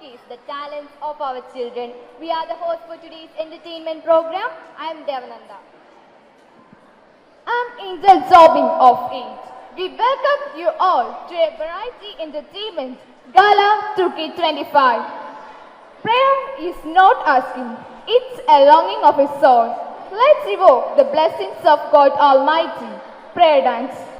showcase the talents of our children. We are the hosts for today's entertainment program. I am Devananda. I'm Angel Zobin of Age. We welcome you all to a variety entertainment Gala 2K25. Prayer is not asking, it's a longing of a soul. Let's evoke the blessings of God Almighty. Prayer dance.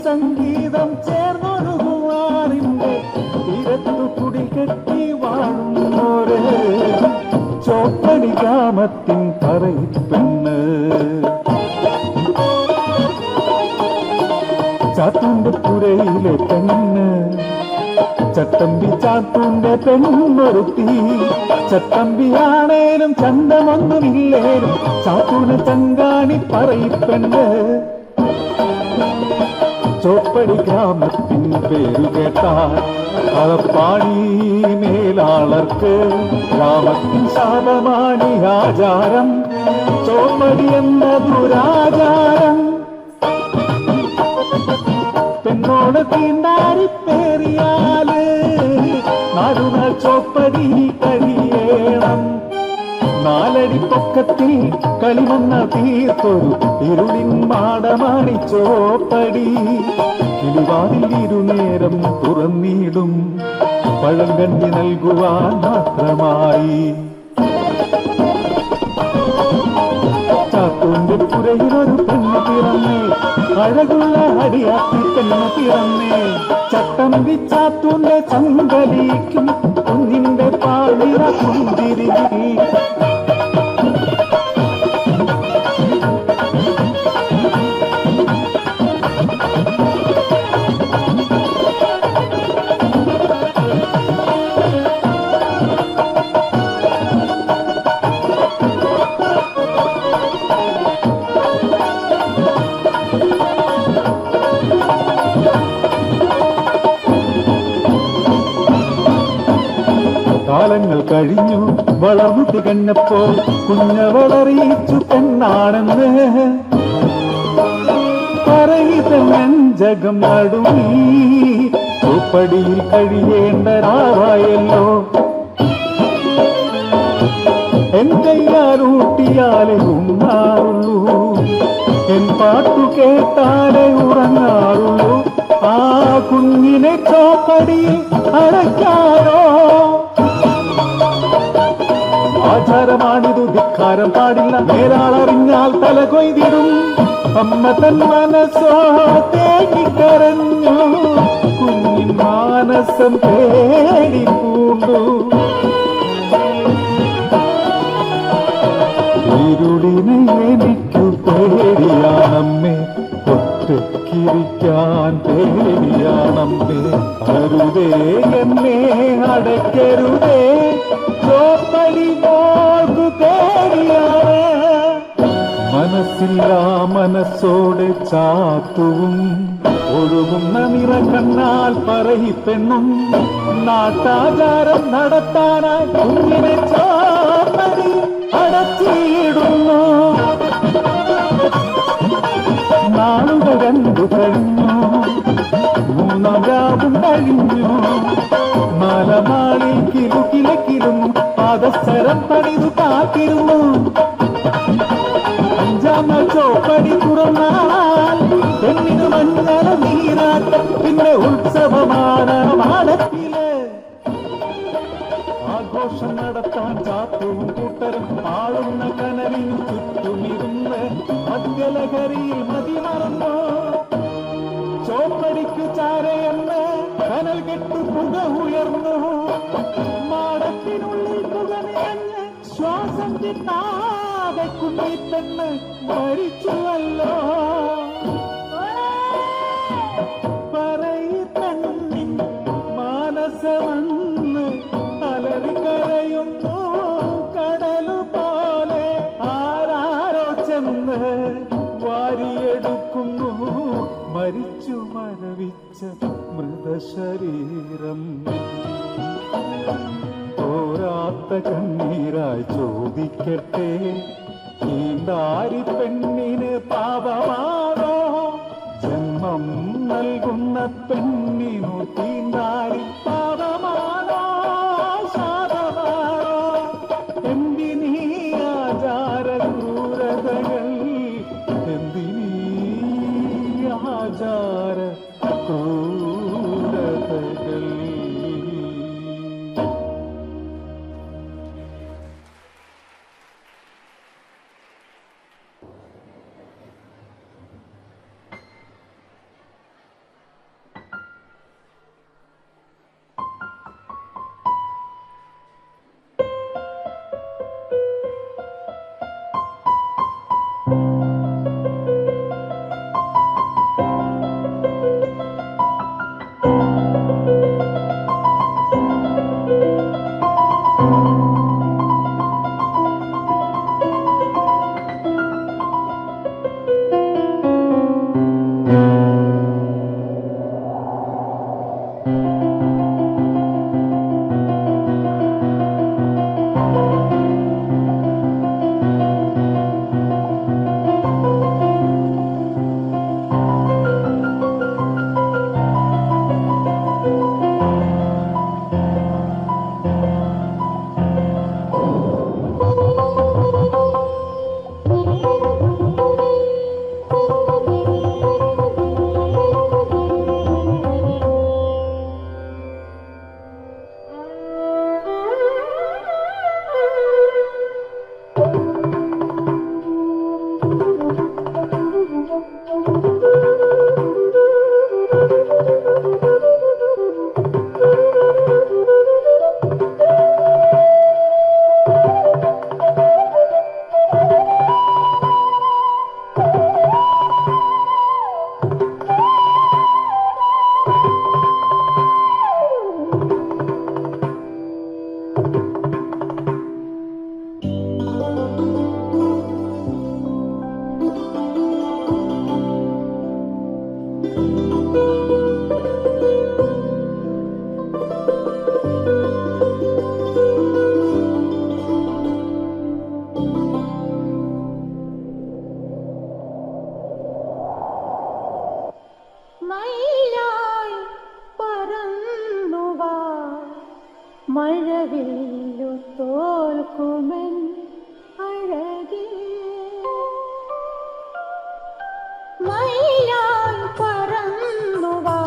സംഗീതം ചേർന്നൊഴുകുവാറിന്റെ കെട്ടി വാഴുന്നോരെ ചോപ്പടി ഗ്രാമത്തിൻ പറയിപ്പെണ്ണ് ചാത്തൂന്റെ പുരയിലെ പെണ്ണ് ചട്ടമ്പി ചാത്തൂന്റെ പെണ്ണൊരുത്തി ചട്ടമ്പിയാണേലും ചന്തമൊന്നുമില്ലേലും ചാത്തൂന് ചങ്കാണി പറയിപ്പെണ്ണ് ചോപ്പടി ഗ്രാമത്തിൻ പേരു കേട്ടാൽ കളപ്പാടി മേലാളർക്ക് ഗ്രാമത്തിൻ ശാപമാണി ആചാരം ചോപ്പടി എന്ന ദുരാചാരം പെണ്ണോട് തീണ്ടാരിപ്പേറിയാല് നാടുനാൾ ചോപ്പടി കഴിയണം നാലടി പൊക്കത്തിൽ കളിമണ്ണ തീർത്തൊരു ഇരുളിൻ മാടമാണി ചോപ്പടി കിളിവാതിൽ ഇരുനേരം തുറന്നിടും പഴങ്കഞ്ഞി നൽകുവാൻ മാത്രമായി ചാത്തൂന്റെ പുരയിലൊരു പെണ്ണ് പിറന്നേ അഴകുള്ള അടിയാത്തി പെണ്ണ് പിറന്നേ ചട്ടമ്പി ചാത്തൂന്റെ ചങ്കലിക്കും കുഞ്ഞിന്റെ പാളിറ കുന്തിരി കാലങ്ങൾ കഴിഞ്ഞു വളർന്നു തികഞ്ഞപ്പോൾ കുഞ്ഞവളറിയിച്ചു പെണ്ണാണെന്ന് പറയുതം നടുങ്ങി ചോപ്പടിയിൽ കഴിയേണ്ട രാവായല്ലോ എൻ കയ്യാലൂട്ടിയാലേ ഉണ്ണാറുള്ളൂ എൻ പാട്ടു കേട്ടാലേ ഉറങ്ങാറുള്ളൂ ആ കുഞ്ഞിനെ ചോപ്പടിയിൽ അടയ്ക്കാനോ ആചാരമാണിതു ധിക്കാരം പാടില്ല നേരാളറിഞ്ഞാൽ തല കൊയ്തിടും അമ്മ തൻ മനസ്സോ തേങ്ങിക്കരഞ്ഞു കുഞ്ഞിൻ മാനസം പേടി പൂണ്ടു ഇരുളിനെ എനിക്കു പേടിയാണമ്മേ ഒറ്റക്കിരിക്കാൻ പേടിയാണമ്മേ അരുതേ എന്നെ അടയ്ക്കരുതേ ചോപ്പടി മോൾക്കു പേടിയാണ് മനസ്സില്ല മനസ്സോടെ ചാത്തുവും ഒഴുകുന്ന നിറകണ്ണാൽ പറയിപ്പെണ്ണും നാട്ടാചാരം നടത്താനായി കുഞ്ഞിനെ ചോപ്പടി അടച്ചിടുന്നു നാളുകൾ കണ്ടു കഴിഞ്ഞു മൂന്നാം രാവും കഴിഞ്ഞു മലമാളിൽ കിലുകിലക്കിലും പാദസരം പണിതു കാത്തിരുന്നു അഞ്ചാമ ചോപ്പടി തുറന്നാൽ പെണ്ണിന് മഞ്ഞള നീരാട്ടം പിന്നെ ഉത്സവമാണ് മാടത്തില് ആഘോഷം നടത്താൻ ചാത്തവും കൂട്ടരും ആളുന്ന കനലിന് ചുറ്റുമിരുന്ന് മദ്യലഹരിയിൽ മതി മറന്നു ചോപ്പടിക്കു ചാരയെന്ന് കനൽ കെട്ടു പുക ഉയർന്നു മാടത്തിനുള്ളിൽ പുക നിറഞ്ഞ് ശ്വാസം കിട്ടാതെ കുഞ്ഞി പെണ്ണ് മരിച്ചുവല്ലോ പറയിപ്പെണ്ണിൻ മാനസമെന്ന് അലറിക്കരയുന്നു കടലു പോലെ ആരാരോ ചെന്ന് വാരിയെടുക്കുന്നു മരിച്ചു മരവിച്ച മൃതശരീരം തോരാത്ത കണ്ണീരായി ചോദിക്കട്ടെ ഈണ്ടാരി പെണ്ണിന് പാപമാണോ ജന്മം നൽകുന്ന പെണ്ണിനു തീണ്ടാരി പാപമാണോ ശാപമാണോ എന്തിനീ ആചാര ക്രൂരതകൾ എന്തിനീ ആചാര ക്രൂരതകൾ മയിലായി പറന്നുവാ മഴവില്ലു തോൽക്കുമെൻ അഴകേ. മയിലായി പറന്നുവാ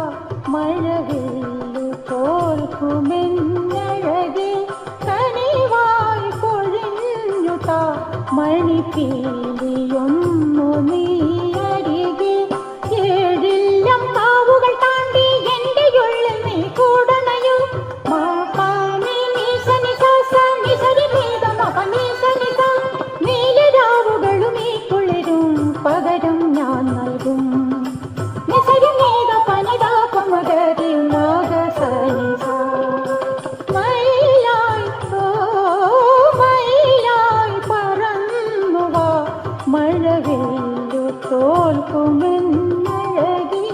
മഴവില്ലു തോൽക്കുമെൻ അഴകേ. കനിവായി പൊഴിഞ്ഞുതാ മണിപ്പീലിയൊന്നു നീ അരികെ. ഏഴില്ലം കാവുകൾ താണ്ടി എന്റെ ഉള്ളിൽ നീ കൂടണയോ. നീലരാവുകളും ഈ കുളിരും പകരം ഞാൻ നൽകും. മഴവില്ലു തോൽക്കുമെന്നഴകേ.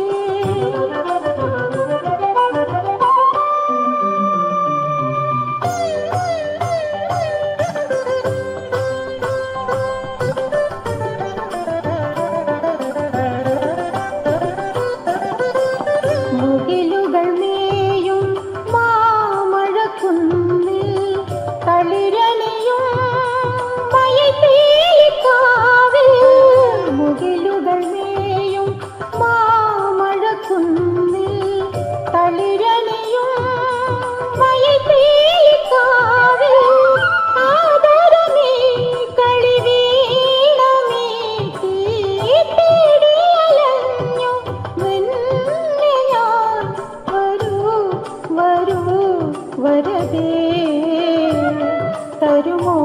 മുകിലുകൾ മേയും മാമഴക്കുന്നിൽ തളിരണിയും മയിൽപ്പീലിക്കാവിൽ. മുകിലുകൾ മേയും മാമഴക്കുന്നിൽ തളിരണിയും മയിൽപ്പീലിക്കാവിൽ. ആദരമേ കളിവീണമീട്ടി തേടിയലഞ്ഞു നിന്നെ ഞാൻ. വരൂ വരൂ വരതേ തരുമോ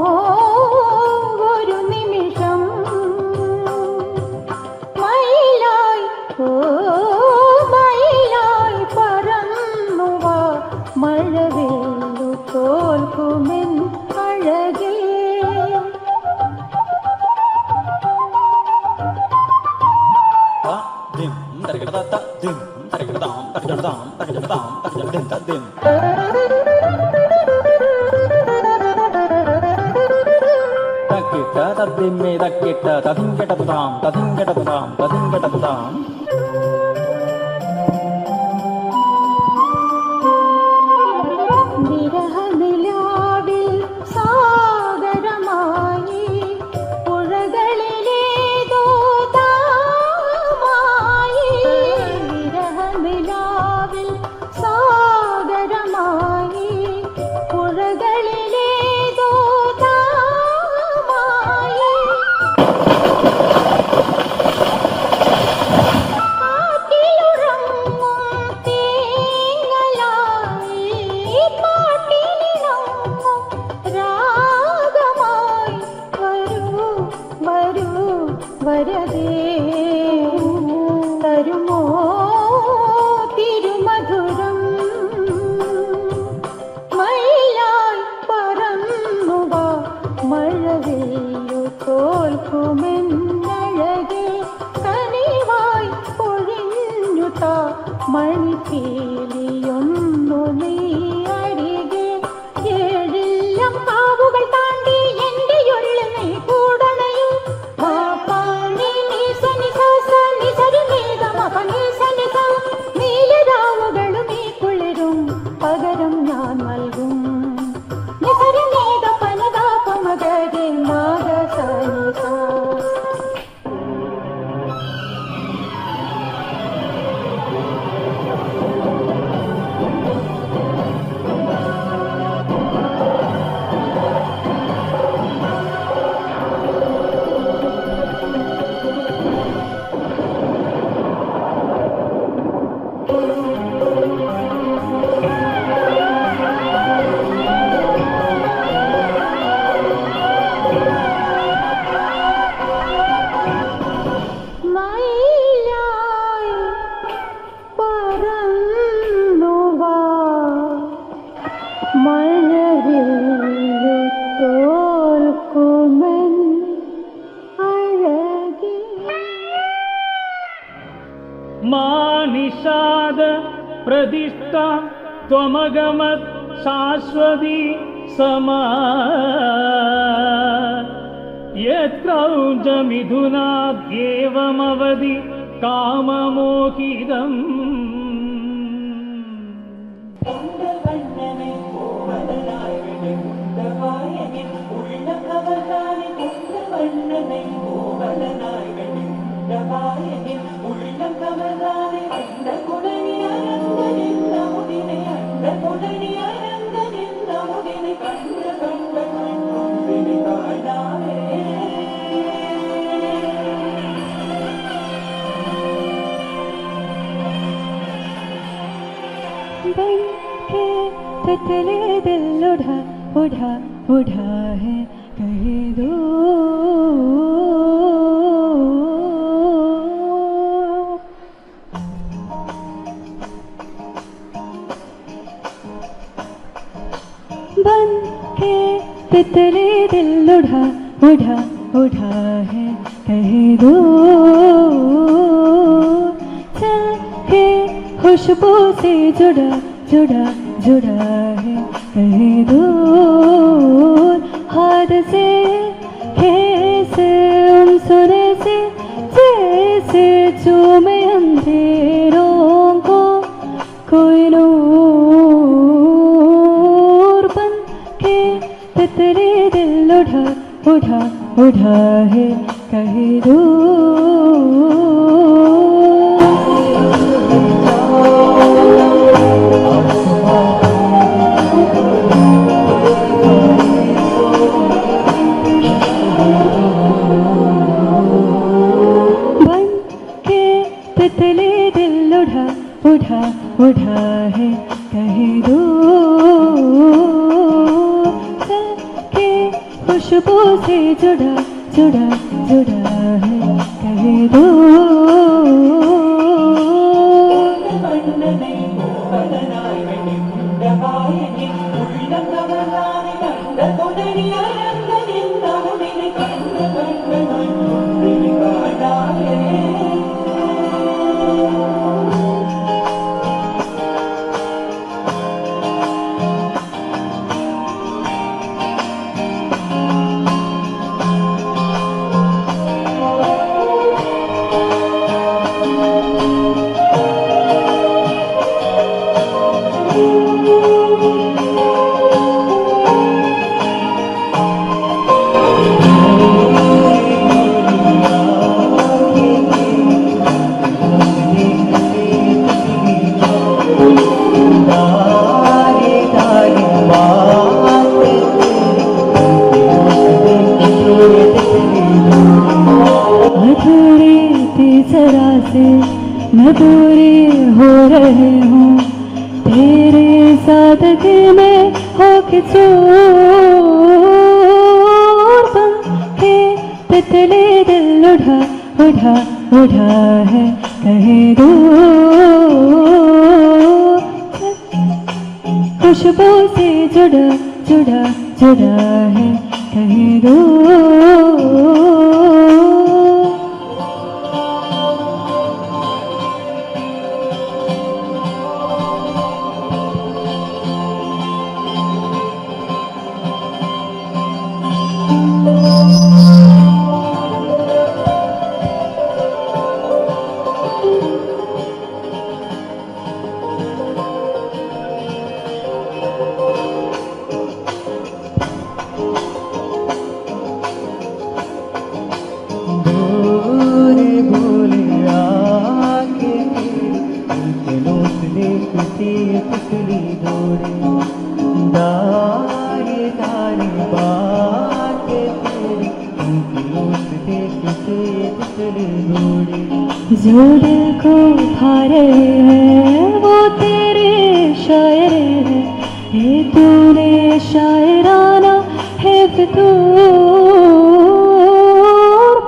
ഒരു നിമിഷം. മയിലായി മയിലായി പറന്നുവാ മഴവില്ലു തോൽക്കുമെൻ അഴകേ. തദ്ദിമ്മേ തക്കിട്ട തതിങ്കെട്ടതാം തതിങ്കെട്ടതാം തതിങ്കെട്ടതാം. വിരഹനിലാവിൽ സാഗരമായി പുഴകളിലേതോ താമായി. വിരഹനിലാവിൽ സാഗരമായി പുഴകളിലേതോ താമായി. प्रतिष्ठा त्वमगमत् शाश्वती समा यत्क्रौञ्चमिथुनाद्येवमवधि काममोहितम् बन के तितली दिल उड़ा उड़ा उड़ा है कह दो बन के तितली दिल उड़ा उड़ा उड़ा है कह दो चल के खुशबू से जुड़ा जुड़ा जुड़ा है कह दो हाथ से कैसे सुने से जैसे चूमे अंधेरों को कोई नूर बन के तितली दिल उड़ा उड़ा उड़ा है कह दो तितली दिल उड़ा उड़ा उड़ा है कह दो चल के खुशबू से जुड़ा जुड़ा जुड़ा है कह दो मैं पूरी हो रही हूँ तेरे सादगी में हो के चोर बन के तितली दिल उड़ा उड़ा उड़ा है कह दो खुशबू से जुड़ा जुड़ा जुड़ा है कह दो जो दिल को भा रहे हैं वो तेरे शायरे हैं ये तूने शायराना है फितूर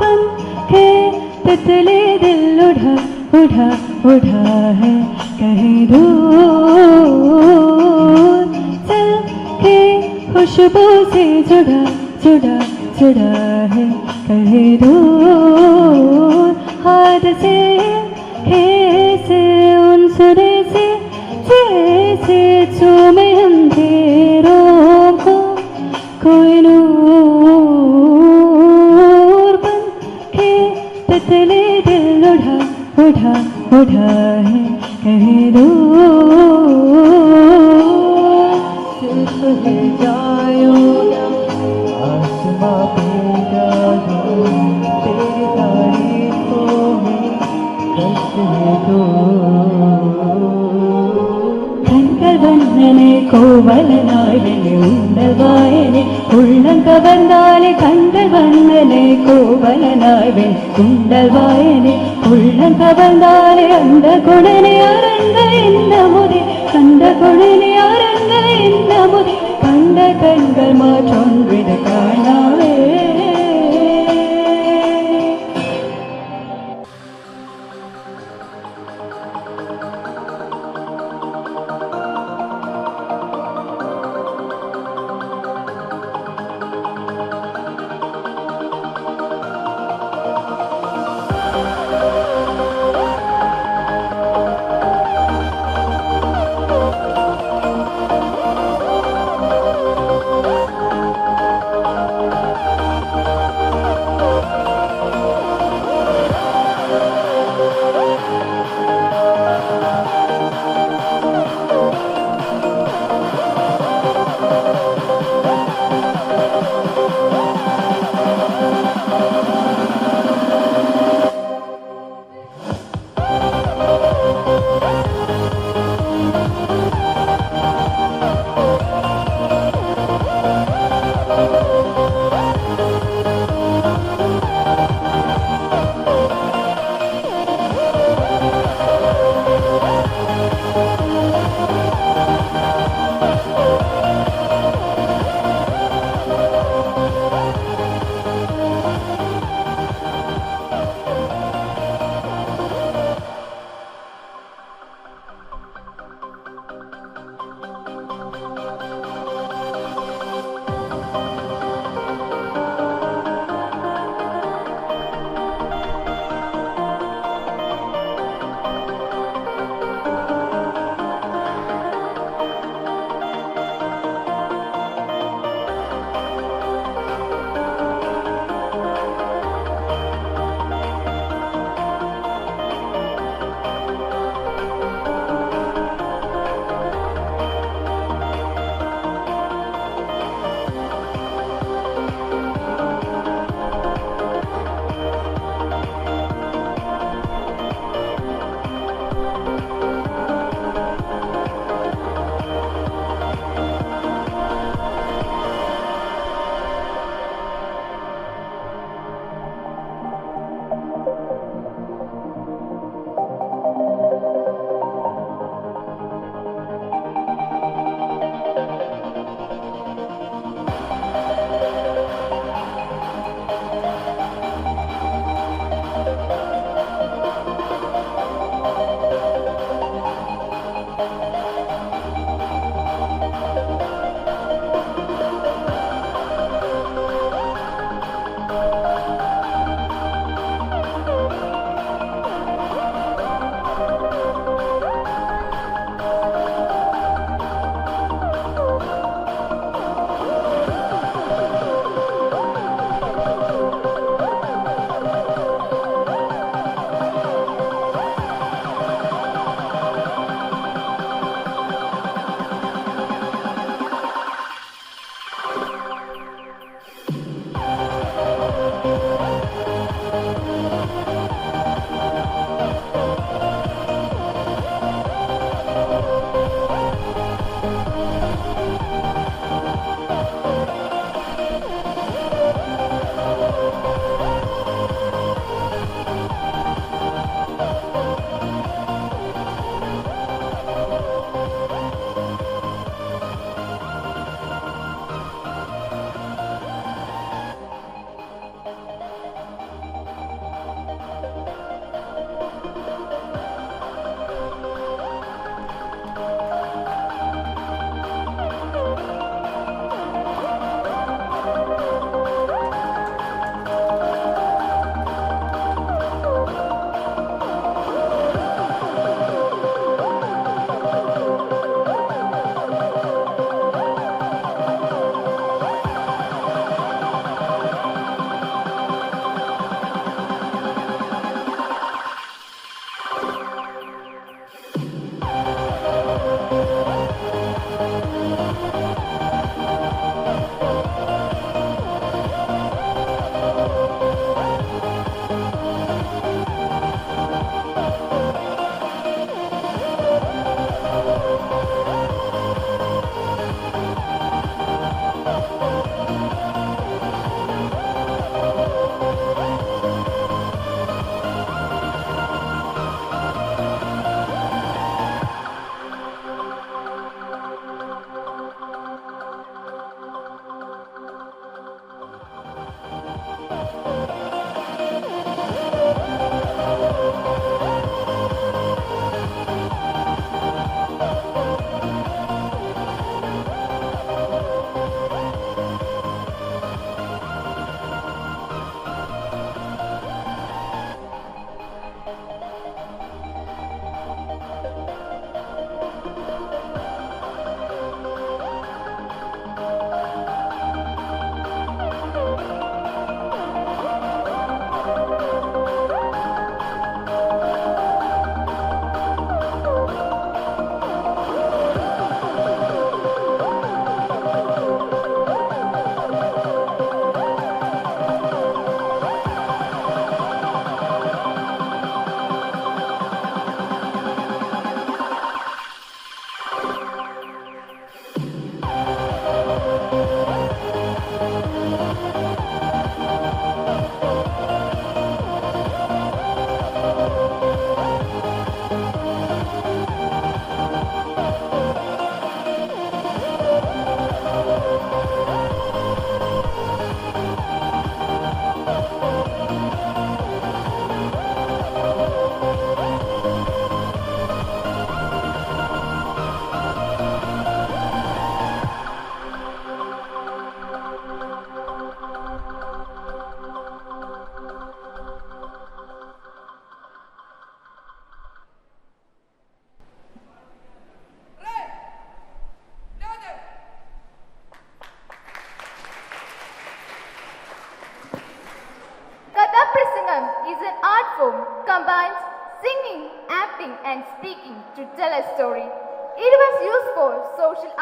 बन के तितली दिल उड़ा उड़ा उड़ा है कहीं दूर चल के खुशबू से जुड़ा जुड़ा जुड़ा है कहीं दूर हाथ से कैसे उन सुरे से തിങ്കൾ വന്നനെ കോവലനായി വെള്ളി ഉണ്ടൽ വായനെ ഉള്ളം കവർന്നാലെ കണ്ടൽ വന്നനെ കോവലനായി വെള്ളി ഉണ്ടൽ വായനെ ഉള്ളം കവർന്നാലെ അണ്ട കൊടനെ അരണ്ട എന്ന മുതി കണ്ട കൊടനെ അരണ്ട എന്ന മുതി കണ്ട കൺകൾ മാറ്റൊன்றிது കാണാവേ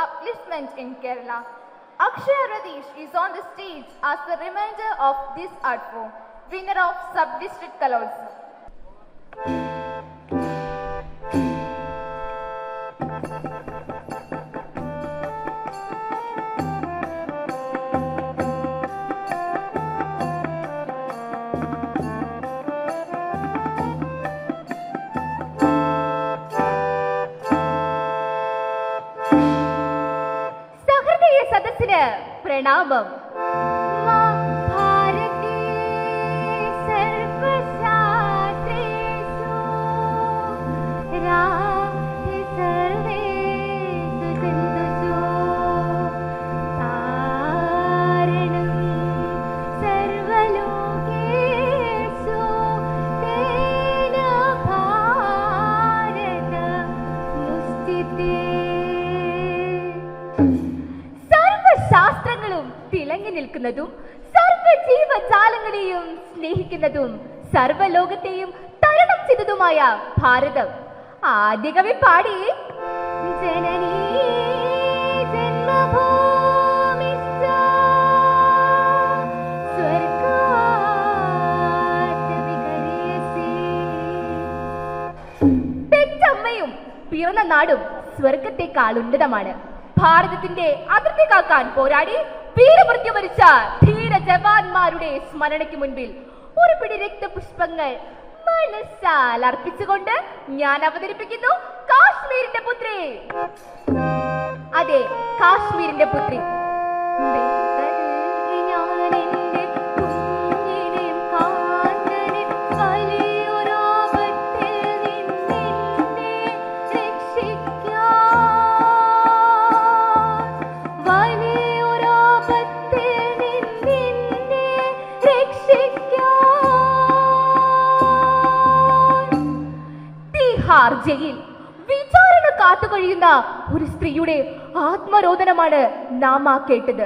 upliftment in Kerala. Akshaya Radish is on the stage as the remainder of this art form, winner of Sub-District Kalosam. പ്രണാമം. തിളങ്ങി നിൽക്കുന്നതും സർവ്വജീവജാലങ്ങളെയും സ്നേഹിക്കുന്നതും സർവ്വലോകത്തെയും തരണം ചെയ്തതുമായ ഭാരതം ആദ്യകവി പാടി ജനനീ ജന്മഭൂമിശ്ച സ്വർഗാത് വികരയസി. പെറ്റമ്മയും പിറന്ന നാടും സ്വർഗത്തെക്കാൾ ഉന്നതമാണ്. ഭാരതത്തിന്റെ അതിർത്തി കാക്കാൻ പോരാടി വീരമൃത്യു വരിച്ച ധീര ജവാന്മാരുടെ സ്മരണയ്ക്ക് മുൻപിൽ ഒരു പിടി രക്തപുഷ്പങ്ങൾ മനസ്സാൽ അർപ്പിച്ചുകൊണ്ട് ഞാൻ അവതരിപ്പിക്കുന്നു കാശ്മീരിന്റെ പുത്രി. അതെ, കാശ്മീരിന്റെ പുത്രി. ജയിൽ വിചാരണ കാത്തുകഴിയുന്ന ഒരു സ്ത്രീയുടെ ആത്മരോദനമാണ് നാം ആ കേട്ടത്.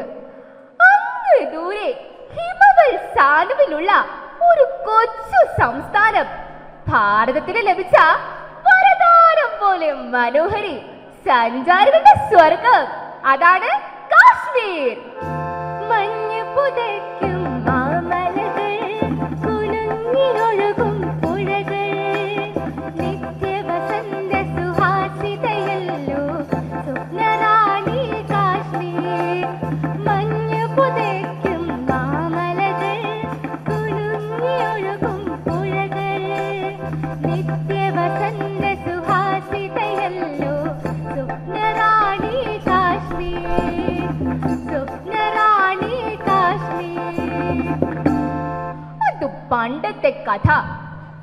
അങ്ങ് ദൂരെ ഹിമവൽ സാനുവിലുള്ള ഒരു കൊച്ചു സംസ്ഥാനം ഭാരതത്തിന് ലഭിച്ച വരദാനം പോലെ മനോഹരി സഞ്ചാരികളുടെ സ്വർഗം, അതാണ് കാശ്മീർ. മഞ്ഞ് പുതയ്ക്കും മാമലകൾ, കുലുങ്ങിയൊഴുകും പുഴകൾ, പണ്ടത്തെ കഥ.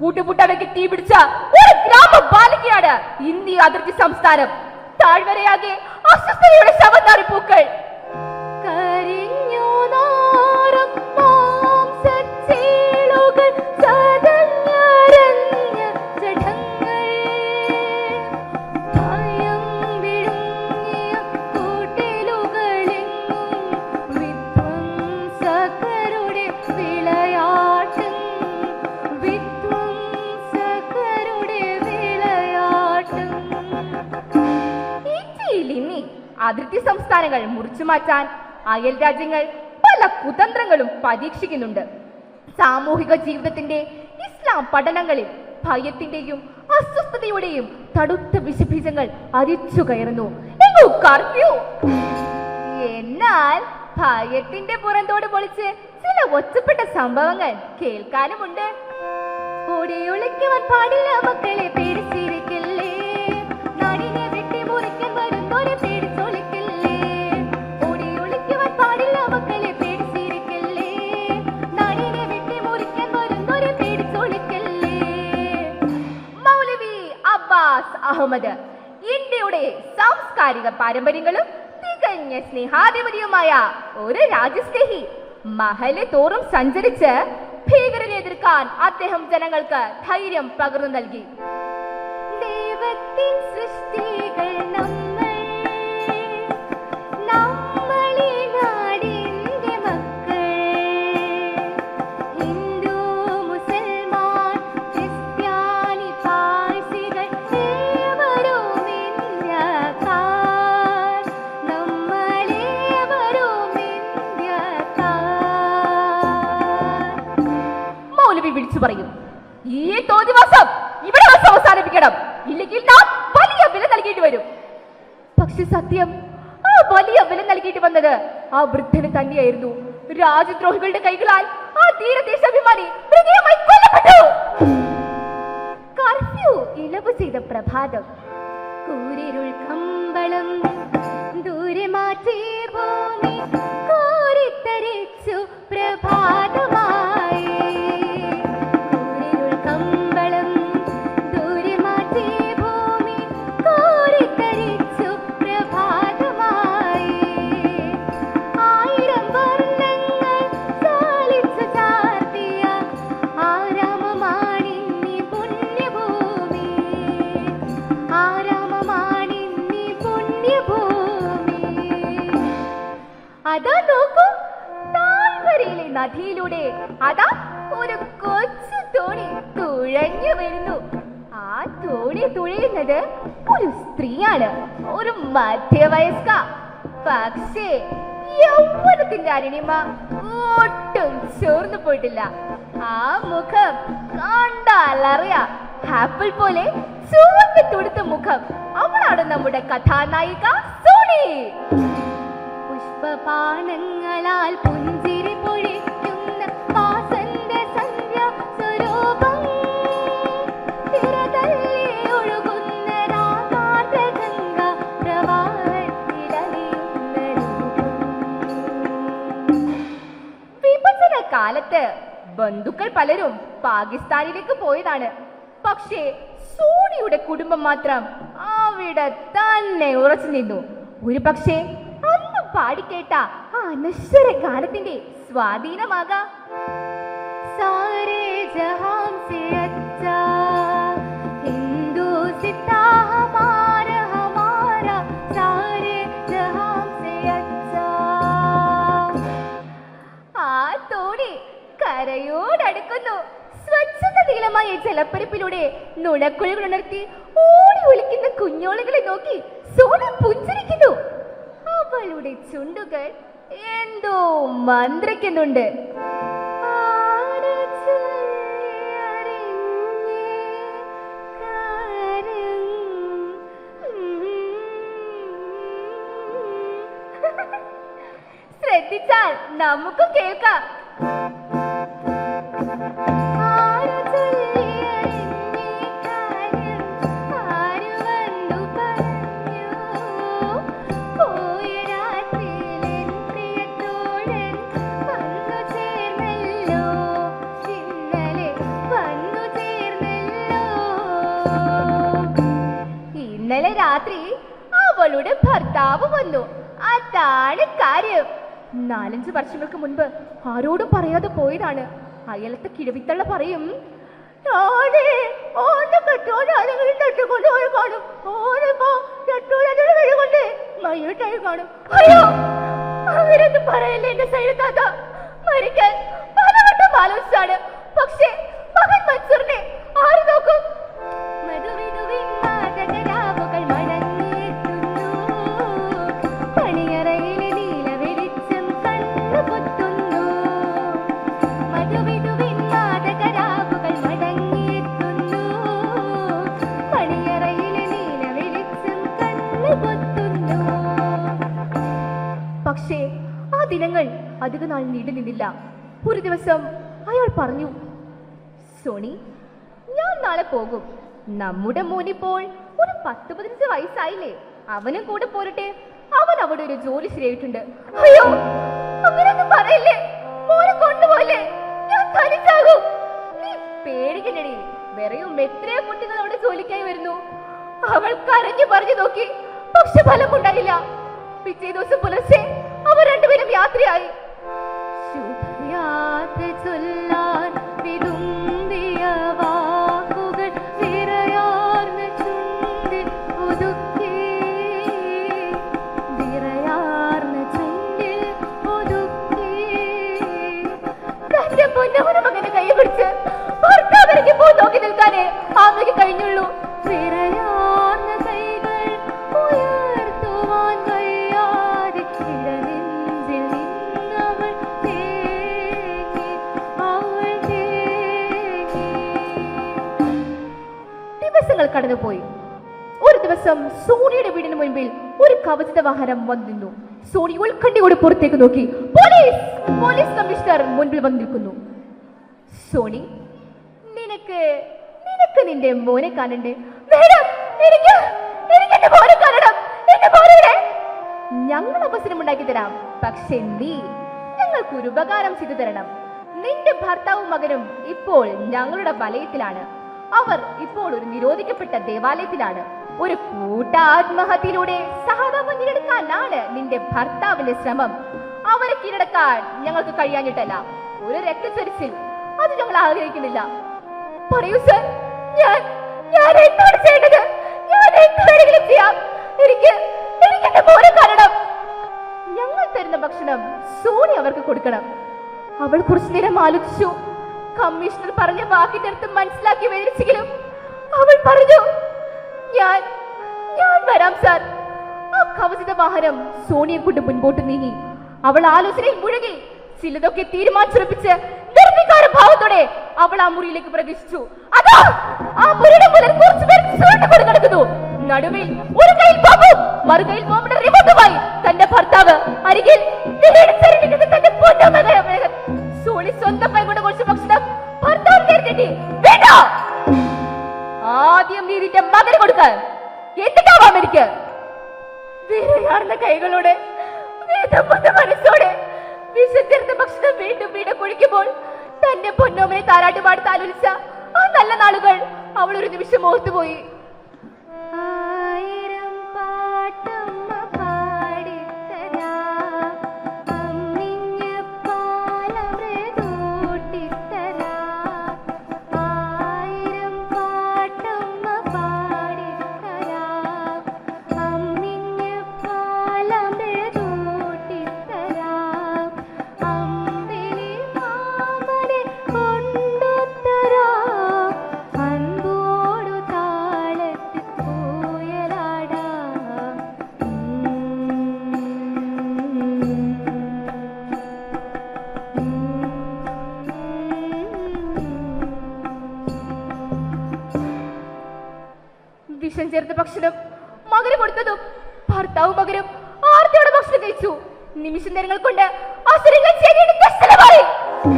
കൂട്ടുപുട്ടവയ്ക്ക് തീ പിടിച്ച ഒരു ഗ്രാമ ബാലികയാണ് ഇന്ത്യ അതിർത്തി സംസ്ഥാനം. താഴ്വരയാകെ അസ്വസ്ഥതയുടെ ശവത്താറിപ്പൂക്കൾ. അതിർത്തി സംസ്ഥാനങ്ങൾ മുറിച്ചു മാറ്റാൻ അയൽ രാജ്യങ്ങൾ പല കുതന്ത്രങ്ങളും പരീക്ഷിക്കുന്നുണ്ട്. സാമൂഹിക ജീവിതത്തിന്റെ ഇസ്ലാം പഠനങ്ങളിൽ ഭയത്തിന്റെയും അസ്വസ്ഥതയുടെയും തടുത്ത വിഷബീജങ്ങൾ അരിച്ചു കയറുന്നു. കർഫ്യൂ. എന്നാൽ ഭയത്തിന്റെ പുറന്തോട് പൊളിച്ച് ചില ഒറ്റപ്പെട്ട സംഭവങ്ങൾ കേൾക്കാനുമുണ്ട്. ഓടിയൊളിക്കുവാൻ പാടില്ല മക്കളെ, പേടിച്ചിരിക്കില്ലേ, നാടിനെ വെട്ടി മുറിക്കാൻ വരുന്നോരെ പേടിച്ചൊളിക്കില്ലേ. ഓടിയൊളിക്കുവാൻ പാടില്ല മക്കളെ, പേടിച്ചിരിക്കില്ലേ, നാടിനെ വെട്ടി മുറിക്കാൻ വരുന്നോരെ പേടിച്ചൊളിക്കില്ലേ. മൗലവി അബ്ബാസ് അഹമ്മദ് ഇന്ത്യയുടെ സാംസ്കാരിക പാരമ്പര്യങ്ങളും തികഞ്ഞ സ്നേഹാധിപതിയുമായ ഒരു രാജ്യസ്നേഹി. മഹല് തോറും സഞ്ചരിച്ച് ഭീകരനെ എതിർക്കാൻ അദ്ദേഹം ജനങ്ങൾക്ക് ധൈര്യം പകർന്നു നൽകി. ദൈവത്തിൻ സൃഷ്ടികൾ ഇല്ലെങ്കിൽ നാം വലിയ വില നൽകേണ്ടി വരും. പക്ഷെ സത്യം, ആ വലിയ വില നൽകിയിട്ട് വന്നത് ആ വൃദ്ധന് തന്നെയായിരുന്നു. രാജ്യദ്രോഹികളുടെ കൈകളാൽ ആ ധീരദേശാഭിമാനി മൃഗീയമായി കൊല്ലപ്പെട്ടു. കർഫ്യൂ ഇളവ് ചെയ്ത പ്രഭാതം, കൂരിരുൾ കമ്പളം ദൂരെ മാറ്റി ഭൂമി കോരിത്തരിച്ചു പ്രഭാതമായി. കൂരിരുൾ കമ്പളം ദൂരെ മാറ്റി ഭൂമി കോരിത്തരിച്ചു പ്രഭാതമായി. ആയിരം വർണ്ണങ്ങൾ ചാലിച്ചു ചാർത്തിയ ആരാമമാണിന്നി പുണ്യഭൂമി. ആരാമമാണിന്നി പുണ്യഭൂമി. അതാ നോക്കൂ, താഴ്വരയിലെ നദിയിലൂടെ അതാ ഒരു കൊച്ചു തോണി തുഴഞ്ഞു വരുന്നു. ആ തോണി തുഴയുന്നത് ഒരു സ്ത്രീയാണ്, ഒരു മധ്യവയസ്ക. പക്ഷേ യൗവനത്തിന്റെ അരുണിമ ഒട്ടും ചോർന്നു പോയിട്ടില്ല. ആ മുഖം കണ്ടാലറിയാം, ആപ്പിൾ പോലെ ചുവന്ന് തുടുത്ത മുഖം. അവളാണ് നമ്മുടെ കഥാനായിക സോണി. പുഷ്പപാനങ്ങളാൽ പുഞ്ചിരി പൊഴിക്കുന്ന വാസന്ത സന്ധ്യ സ്വരൂപം. തിരതല്ലി ഒഴുകുന്ന രാഗാർദ്രഗംഗ പ്രവാഹത്തിലലിയുന്ന രൂപം. വിഭജന കാലത്ത് ബന്ധുക്കൾ പലരും പാകിസ്ഥാനിലേക്ക് പോയതാണ്. പക്ഷേ സോണിയുടെ കുടുംബം മാത്രം അവിടെ തന്നെ ഉറച്ചു നിന്നു. ഒരു പക്ഷേ അന്ന് പാടിക്കേട്ട ആ അനശ്വര ഗാനത്തിന്റെ സ്വാധീനമാകാം. സാരേ ജഹാൻ സേ അച്ഛാ ഹിന്ദുസിത്താ ഹമാര ഹമാര സാരേ ജഹാൻ സേ അച്ഛാ. ആ തോണി കരയോടടുക്കുന്നു. സ്വച്ഛത നീളമായ ജലപ്പരപ്പിലൂടെ നുണക്കുഴികൾ ഉണർത്തി ഓടി ഒളിക്കുന്ന കുഞ്ഞോളുകളെ നോക്കി സോണി പുഞ്ചിരിക്കുന്നു. അവളുടെ ചുണ്ടുകൾ എന്തോ മന്ത്രിക്കുന്നുണ്ട്. ശ്രദ്ധിച്ചാൽ നമുക്കും കേൾക്കാം. ഇന്നലെ രാത്രി അവളുടെ ഭർത്താവ് വന്നു. അതാണ് കാര്യം. 4-5 വർഷങ്ങൾക്ക് മുൻപ് ആരോടും പറയാതെ പോയതാണ്. അയലത്തെ കിഴവിത്തള്ള പറയും, അവരൊന്നും പറയല്ലേ എന്റെ സൈഡത്താത്ത. മരിക്കാൻ പലവട്ടം ആലോചിച്ചാണ്. പക്ഷേ മകൻ മൻസൂറിനെ ആര് നോക്കും? പക്ഷേ ആ ദിനങ്ങൾ അധിക നാൾ നീണ്ടു നിന്നില്ല. ഒരു ദിവസം അയാൾ പറഞ്ഞു, സോണി, ഞാൻ നാളെ പോകും. നമ്മുടെ മോനിപ്പോൾ ഒരു 10-15 വയസ്സായില്ലേ, അവനും കൂടെ പോരട്ടെ. അവൻ അവിടെ ഒരു ജോലി ശരിയായിട്ടുണ്ട്. അയ്യോ, അങ്ങനെയൊന്നും പറയില്ലേ, മോനെ കൊണ്ടുപോലെ ഞാൻ തനിച്ചാകും. നീ പേടിക്കണ്ടടി, വേറെയും എത്രയോ കുട്ടികൾ അവിടെ ജോലിക്കായി വരുന്നു. അവൾ കരഞ്ഞു പറഞ്ഞു നോക്കി, പക്ഷെ ഫലമുണ്ടായില്ല. പിറ്റേ ദിവസം പുലർച്ചെ അവർ രണ്ടുപേരും യാത്രയായി. ശുഭയാത്ര ചൊല്ലാൻ വിതുമ്പിയ വാക്കുകൾ വിറയാർന്ന ചുണ്ടിൽ ഒതുക്കി, വിറയാർന്ന ചുണ്ടിൽ ഒതുക്കി. തന്റെ പൊന്നവന മകന്റെ കൈ പിടിച്ച് ഭർത്താവിലേക്ക് പോ നോക്കി നിൽക്കാനേ ആമയ്ക്ക് കഴിഞ്ഞുള്ളൂ. വിറയാർന്ന കൈകൾ ഉയർത്തുവാൻ കഴിയാതെ ഇടനെഞ്ചിൽ നിന്നവൾ തേങ്ങി, അവൾ തേങ്ങി. ദിവസങ്ങൾ കടന്നുപോയി. ദിവസം സോണിയുടെ വീടിന് മുൻപിൽ ഒരു കവചിത വാഹനം വന്നു നിന്നു. സോണി ഉൾക്കണ്ണിയോട് പുറത്തേക്ക് നോക്കി. പോലീസ് പോലീസ് കമ്മീഷണർ മുൻപിൽ വന്നു നിൽക്കുന്നു. സോണി, നിനക്ക് നിനക്ക് നിന്റെ മോനെ കാണണ്ടേ? മേഡം, എനിക്ക് എന്റെ മോനെ കാണണം. എന്റെ മോനെ ഞങ്ങൾ അവസരമുണ്ടാക്കി തരാം. പക്ഷെ നീ ഞങ്ങൾക്ക് ഒരു ഉപകാരം ചെയ്തു തരണം. നിന്റെ ഭർത്താവും മകനും ഇപ്പോൾ ഞങ്ങളുടെ വലയത്തിലാണ്. അവർ ഇപ്പോൾ ഒരു നിരോധിക്കപ്പെട്ട ദേവാലയത്തിലാണ്. ഒരു കൂട്ട ആത്മഹത്യയിലൂടെ സഹതാപം കീഴടക്കാനാണ് നിന്റെ ഭർത്താവിന്റെ ശ്രമം. അവരെ കീഴടക്കാൻ ഞങ്ങൾക്ക് കഴിയാഞ്ഞിട്ടല്ല, ഒരു രക്തച്ചൊരിച്ചിൽ അത് ഞങ്ങൾ ആഗ്രഹിക്കുന്നില്ല. പറയൂ സർ, ഞാൻ എന്താണ് ചെയ്യേണ്ടത്? ഞാൻ എന്തെങ്കിലും ചെയ്യാം. എനിക്ക് എന്റെ മോനെ കാണണം. ഞങ്ങൾ തരുന്ന ഭക്ഷണം സോണി അവർക്ക് കൊടുക്കണം. അവൾ കുറച്ചു നേരം ആലോചിച്ചു. കമ്മീഷണർ പറഞ്ഞ വാക്കിന്റെ അർത്ഥം മനസ്സിലാക്കി വിവരിച്ചെങ്കിലും അവൾ പറഞ്ഞു, ഞാൻ വരാം സാർ. ആ കവചിത വാഹനം സോണിയെ കൊണ്ട് മുൻപോട്ട് നീങ്ങി. അവൾ ആലോചനയിൽ മുഴുകി. ചിലതൊക്കെ തീരുമാനിച്ചുറപ്പിച്ച് നിർവികാര ഭാവത്തോടെ അവൾ ആ മുറിയിലേക്ക് പ്രവേശിച്ചു. അതാ ആ മുറിയുടെ മുതൽ കുറച്ചു പേർ ചുവട്ടുകൊണ്ട് കിടക്കുന്നു. നടുവിൽ ഒരു കയ്യിൽ ബോംബും മറുകയിൽ ബോംബിന്റെ റിമോട്ടുമായി തന്റെ ഭർത്താവ് അരികിൽ തന്റെ പൊന്നമകൻ. സോണി സ്വന്തം കൈ കൊണ്ട് കുറച്ച് ഭക്ഷണം ഭർത്താവ് കരുതി. വേണ്ട, ആദ്യം നീ നിന്റെ മകന് കൊടുക്കാൻ, എന്നിട്ടാവാം എനിക്ക്. വീരയാർന്ന കൈകളോടെ മനസ്സോടെ വിശന്നിരുന്ന ഭക്ഷണം വീണ്ടും വീണ്ടും കുഴിക്കുമ്പോൾ തന്റെ പൊന്നോമനെ താരാട്ടുപാട് താലോലിച്ച ആ നല്ല നാളുകൾ അവൾ ഒരു നിമിഷം ഓർത്തുപോയി. ആയിരം പാട്ടമ്മ പാടിത്തരാ, അമ്മിഞ്ഞ പാലമൃതൂട്ടിത്തരാ. ആയിരം പാട്ടമ്മ പാടിത്തരാ, അമ്മിഞ്ഞ പാലമൃതൂട്ടിത്തരാ. അമ്പിളി മാമനെ കൊണ്ടുത്തരാ, അൻപോടു താളത്തിൽ പൂയലാടാ. വിഷം ചേർത്ത ഭക്ഷണം മകന് കൊടുത്തതും ഭർത്താവും മകനും ആർത്തിയോടെ ഭക്ഷണം കഴിച്ചു. നിമിഷ നേരങ്ങൾ കൊണ്ട് അസുരങ്ങൾ ചെടിയുടെ കഷ്ടമായി.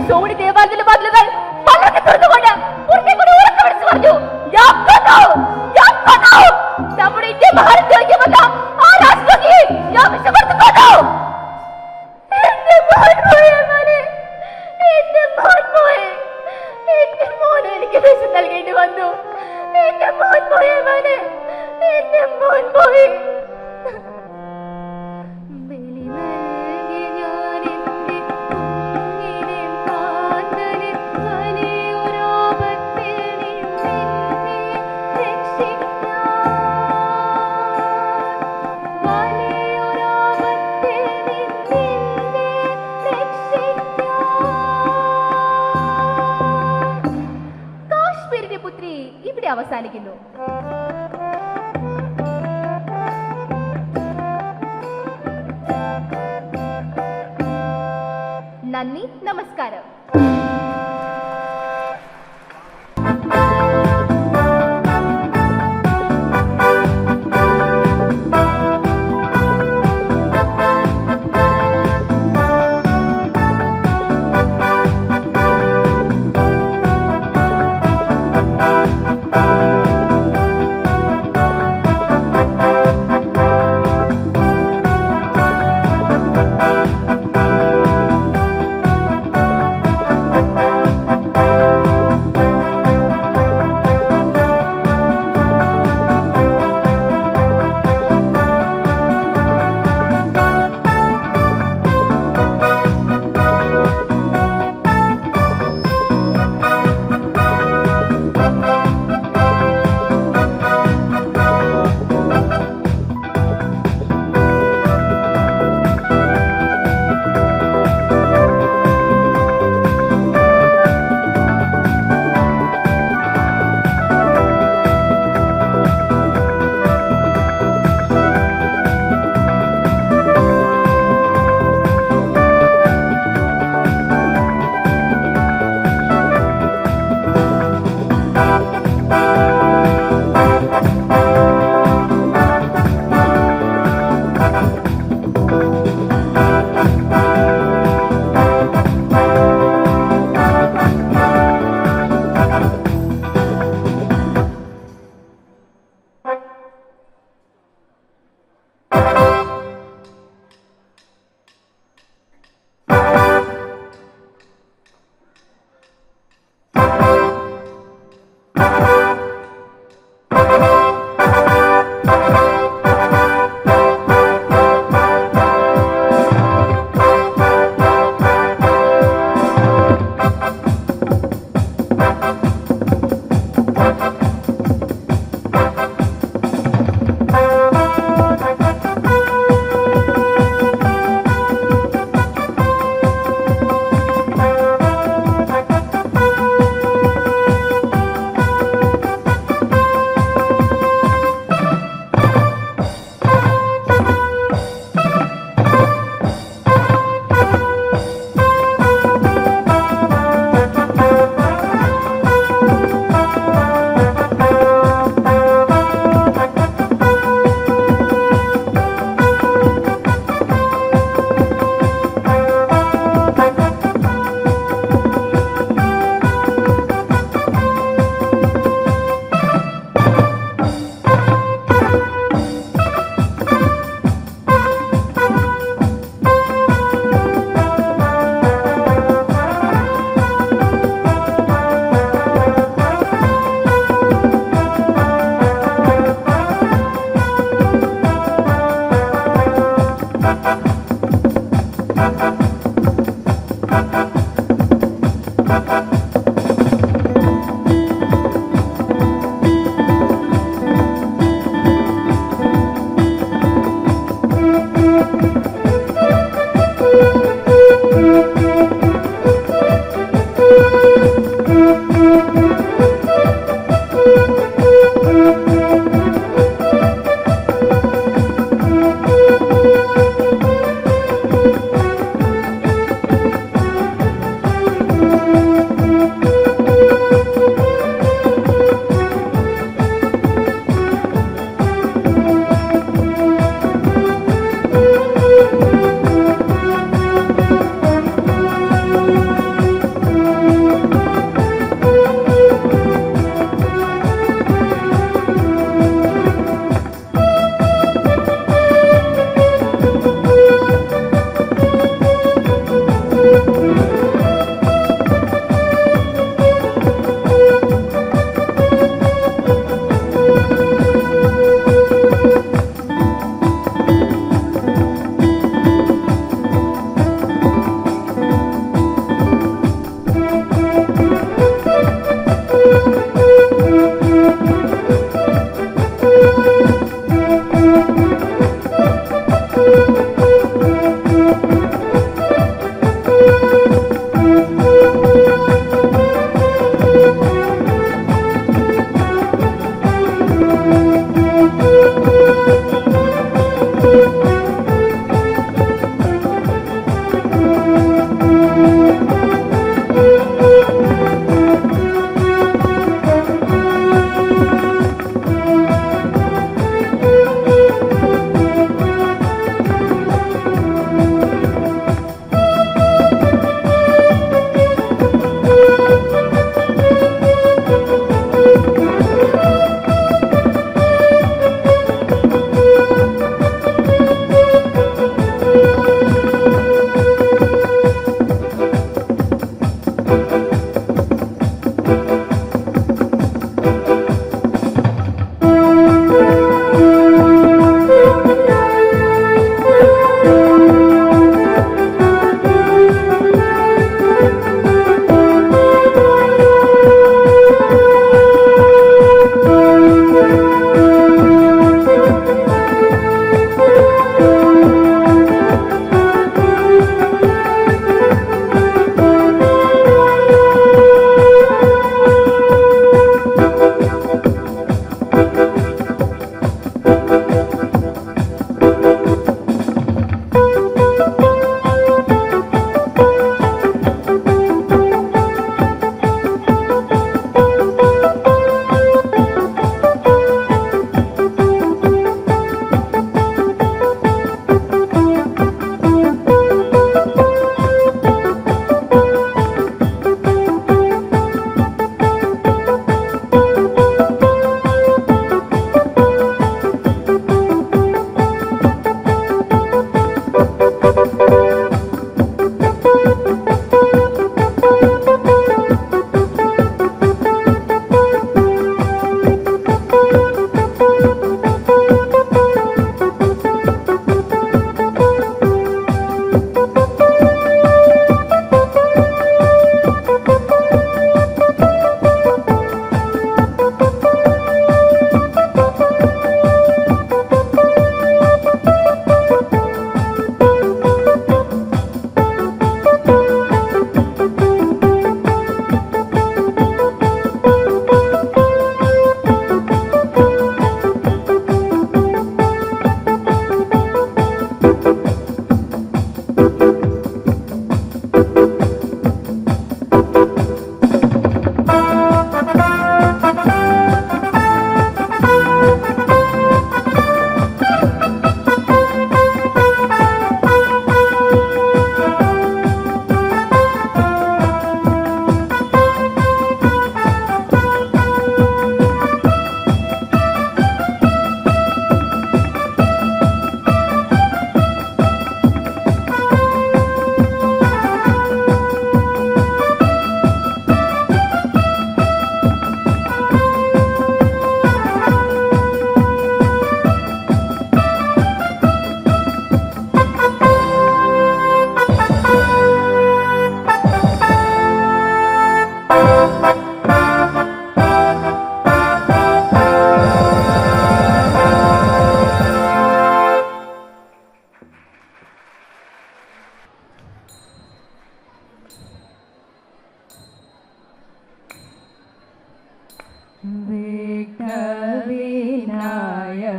സോണി ദേവാലയത്തിലെ വാതിലുകൾ പലർക്കെ തുറന്നുകൊണ്ട് പുറത്തേക്കൂടെ ഉറക്കെ വിളിച്ചു പറഞ്ഞു, നമ്മുടെ ഇന്ത്യ ഭാരതത്തിലേക്ക് വന്ന ആ രാഷ്ട്രത്തെ ഞാൻ വിഷമർത്തി കൊന്നു. എന്റെ മോൻ പോയേ മോനെ, എന്റെ മോൻ പോയേ, എന്റെ മോനെ എനിക്ക് വിഷം നൽകേണ്ടി വന്നു. എന്റെ മോൻ പോയേ മോനെ, എന്റെ മോൻ പോയി. ബലി നൽകി ഞാൻ എന്റെ കുഞ്ഞിനെ കാന്തനെ വലിയൊരാപത്തിൽ നിന്നെ രക്ഷിക്കാൻ. വലിയൊരാപത്തിൽ നിന്നെ രക്ഷിക്കാൻ. കാശ്മീരിന്റെ പുത്രി ഇവിടെ അവസാനിക്കുന്നു. നന്ദി, നമസ്കാരം.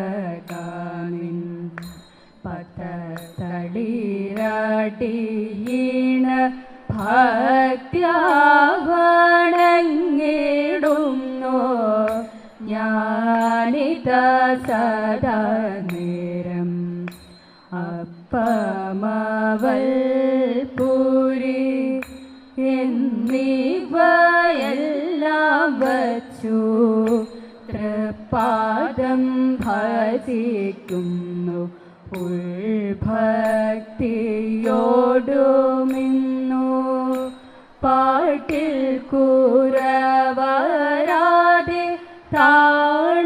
വിഘ്നവിനായകാനിൻ പത്തടിരാട്ടീണ ഭക്ത്യാവണങ്ങിടുന്നു ഞാനിത സദാ നേരം അപ്പമവൽ പൂരി എന്നിവയെല്ലാം വച്ചു തൃപ്പാദം ഭജിക്കുന്നു ഉൾഭക്തിയോടുമിന്നു പാട്ടിൽ കുറവരാതെ താളത്തിൽ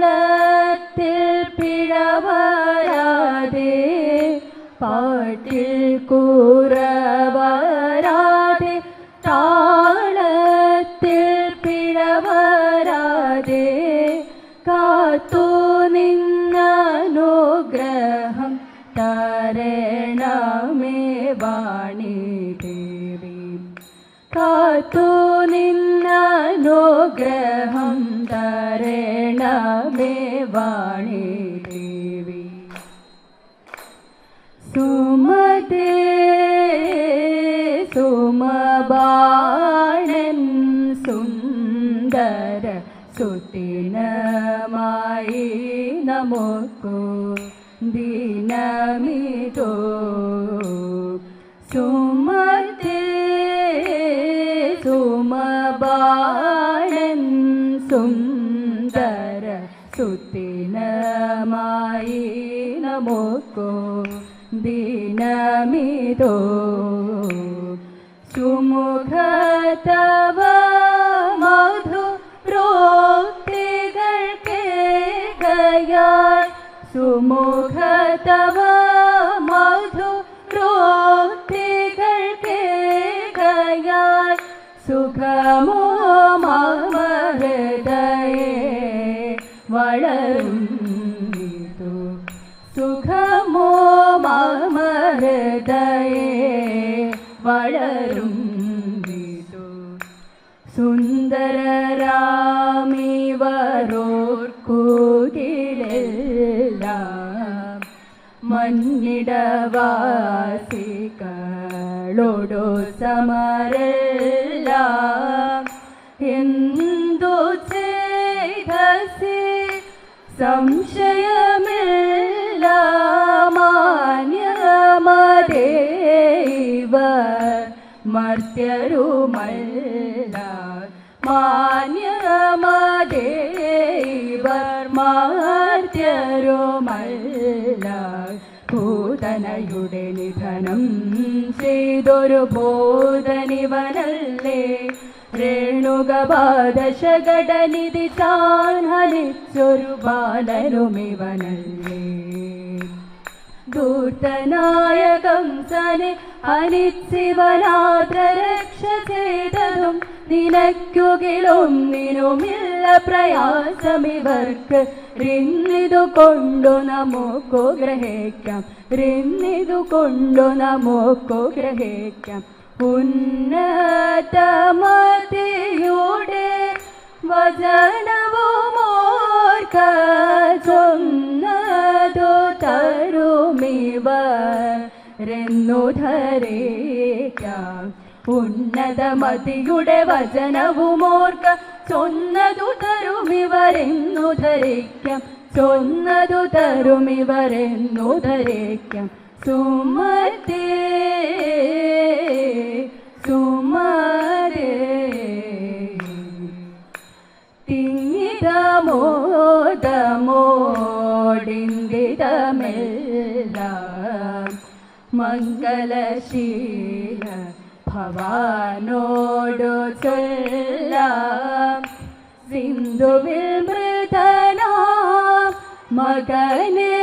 പിഴവരാതെ പാട്ടിൽ കുറവരാതെ താളത്തിൽ പിഴവരാതെ കാത്തു നിന്നനുഗ്രഹം തരണമേ വാണി ദേവി കാത്തു നിന്നനുഗ്രഹം തരണമേ വാണി ദേവി സുമതേ സുമബാണൻ സുന്ദര സുദിനമായി നമുക്കു ദിനമിതോ സുമതേ സുമബാണൻ സുന്ദര സുദിനമായി നമുക്കു ദിനമിതോ സുമുഖതവ മധു പ്രോക്തികൾ കേൾക്കയാൽ സുമുഖതവ മധു പ്രോക്തികൾ കേൾക്കയാൽ സുഖമോ മമ ഹൃദയേ വളരും ഇതു സുഖമോ മമ ഹൃദയേ വളരും ഇതു സുന്ദരരാമിവരോർക്കുകിലെല്ലാം മന്നിടവാസികളോടു സമരെല്ലാം എന്തു ചെയ്തസി സംശയമില്ല മാന്യമദേവ മർത്യരുമല്ല മാന്യമദേവർ മർത്യരുമല്ല ഭൂതനയുടെ നിധനം ചെയ്തൊരു ബോധനിവനല്ലേ രേണുകപാദശകടനിധി താൻ ഹനിച്ചൊരു ബാലനുമിവനല്ലേ ദൂതനായ കംസനെ ഹനിച്ചിവനാദ്രരക്ഷ ചെയ്തതും നിനയ്ക്കുകിലൊന്നിനുമില്ല പ്രയാസമിവർക്ക് റിന്നിതു കൊണ്ടു നമുക്കു ഗ്രഹിക്കാം റിന്നിതു കൊണ്ടു നമുക്കു ഗ്രഹിക്കാം ഉന്നതമതിയുടെ വചനവുമോർക്ക ചൊന്നതു തരുമിവരെന്നു ധരിക്കാം ഉന്നതമതിയുടെ വചനവുമോർക്ക ചൊന്നതു തരുമിവരെന്നു ധരിക്കാം ചൊന്നതു തരുമിവരെന്നു ധരിക്കാം സുമതേ സുമതേ തിങ്ങിതമോദമോടിന്ദിതമെല്ലാം മംഗളശീല ഭവാനോടു ചൊല്ലാം സിന്ധുവിൽ മൃതനാം മകനേ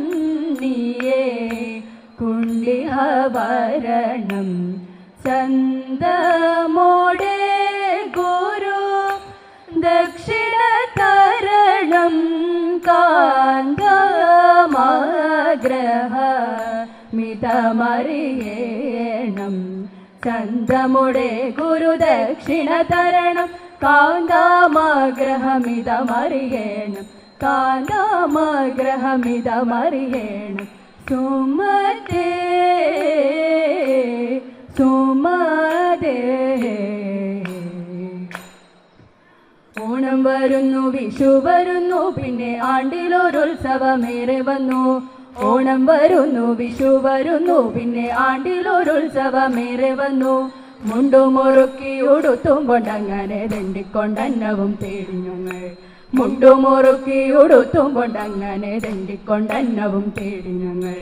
ക്ഷണമന്തരമിന്നിയേ കുണ്ഡിഹവരണം ചന്ദമോടെ ഗുരു ദക്ഷിണതരണം കാന്തമാഗ്രഹ മിതമറിയേണം ചന്തമുടെ ഗുരുദക്ഷിണ തരണം കാന്താമാഗ്രഹമിതമറിയണം കാന്താമാഗ്രഹമിതമറിയണം സുമതേ സുമതേ. ഓണം വരുന്നു വിഷു വരുന്നു പിന്നെ ആണ്ടിലൊരുത്സവമേറെ വന്നു. ഓണം വരുന്നു വിഷു വരുന്നു പിന്നെ ആണ്ടിലൊരുത്സവമേറെ വന്നു. മുണ്ടുമുറുക്കി ഉടുത്തും കൊണ്ടങ്ങനെ ദണ്ടിക്കൊണ്ടന്നവും തേടി ഞങ്ങൾ. മുണ്ടുമുറുക്കി ഉടുത്തും കൊണ്ടങ്ങനെ ദണ്ടിക്കൊണ്ടന്നവും തേടി ഞങ്ങൾ.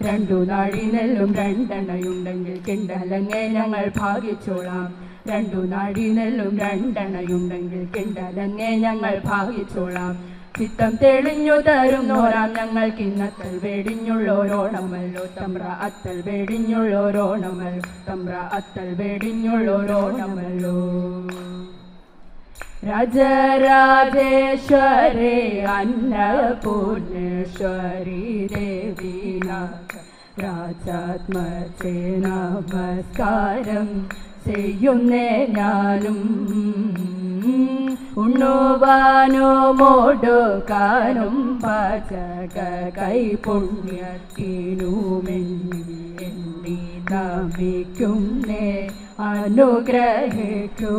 രണ്ടു നാഴി നെല്ലും രണ്ടെണ്ണയുണ്ടെങ്കിൽ കിണ്ടലങ്ങെ ഞങ്ങൾ ഭാഗ്യച്ചോളാം. രണ്ടു നാഴി നെല്ലും രണ്ടെണ്ണയുണ്ടെങ്കിൽ കിണ്ടലങ്ങെ ഞങ്ങൾ ഭാഗ്യച്ചോളാം. ചിത്തം തെളിഞ്ഞു തരുന്നോരാം ഞങ്ങൾക്ക് ഇന്നത്തൽ വേടിഞ്ഞുള്ളോരോണമല്ലോ തമ്പ്ര അത്തൽ വേടിഞ്ഞുള്ളോരോണമല്ലോ തമ്പ്ര അത്തൽ വേടിഞ്ഞുള്ളോരോണമല്ലോ. രാജരാജേശ്വരി അന്നപൂർണേശ്വരി ദേവീനാഥ രാജാത്മജേ നമസ്കാരം ചെയ്യുന്നേ ഞാനും. ഉണ്ണുവാനോ മോടുക്കാനും പാചക കൈപുണ്യത്തിനുമെന്നി നമിക്കുന്നേ അനുഗ്രഹിക്കൂ.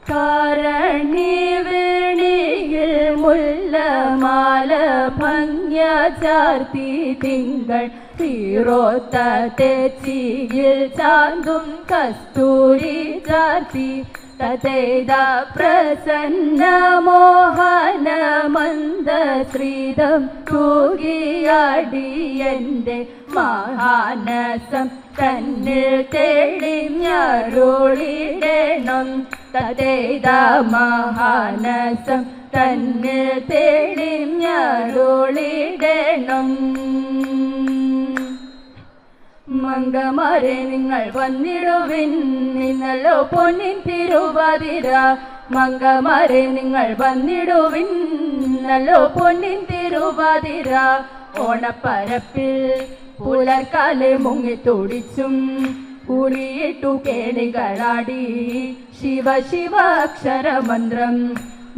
കാരണി വേണിയിൽ മുല്ലമാല ഭംഗ്യ ചാർത്തി തിങ്കൾ തീരോത്ത തെച്ചിയിൽ ചാന്തും കസ്തൂരി ചാർത്തി തതേത പ്രസന്ന മോഹന മന്ദശ്രീതം തൂകിയാടി എൻ്റെ മഹാനസം തന്നിൽ തെളിഞ്ഞരുളിടണം. തതേത മഹാനസം തന്നിൽ തെളിഞ്ഞരുളിടണം. മംഗമാരെ നിങ്ങൾ വന്നിടുവിൻ നിന്നല്ലോ പൊന്നിൻ തിരുവാതിര. മംഗമാരെ നിങ്ങൾ വന്നിടുവിൻ നല്ലോ പൊന്നിൻ തിരുവാതിര. ഓണപ്പരപ്പിൽ പുലർക്കാലെ മുങ്ങിത്തുടിച്ചും കുറിയിട്ടു കേളികളാടി ശിവ ശിവ അക്ഷരമന്ത്രം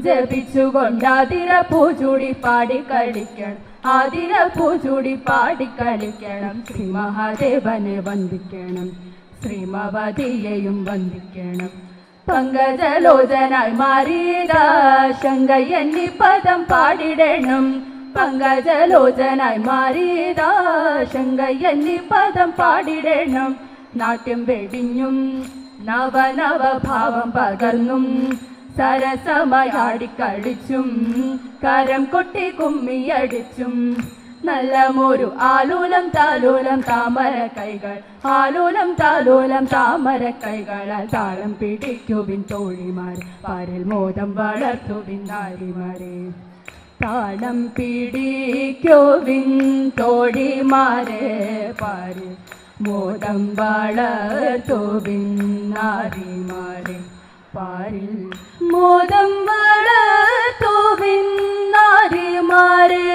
ജപിച്ചുകൊണ്ടാതിര പൂചൂടി പാടിക്കളിക്കണം. ആതിര പൂചൂടി പാടിക്കളിക്കണം. ശ്രീ മഹാദേവനെ വന്ദിക്കണം. ശ്രീമവതിയെയും വന്ദിക്കണം. പങ്കജലോചനായി മാറിയതാ ശങ്കയ്യന്നി പദം പാടിടണം. പങ്കജലോചനായി മാറിയതാ ശങ്കയ്യന്നി പദം പാടിടണം. നാട്യം വെടിഞ്ഞും നവനവ ഭാവം പകർന്നും സരസമായാടിക്കളിച്ചും കരം കൊട്ടി കുമ്മിയടിച്ചും നല്ലമൊരു ആലൂലം താലൂലം താമര കൈകൾ ആലൂലം താലൂലം താമര കൈകളാൽ താളം പിടിക്കുവിൻ തോഴിമാർ പാരിൽ മോദം വളർത്തുവിൻ നാരിമാരെ. താളം പിടിക്കുവിൻ തോഴിമാരെ പാരിൽ മോദം വളർത്തുവിൻ നാരിമാരെ. പാരിൽ മോദം വളർത്തുവിൻ നാരിമാരെ.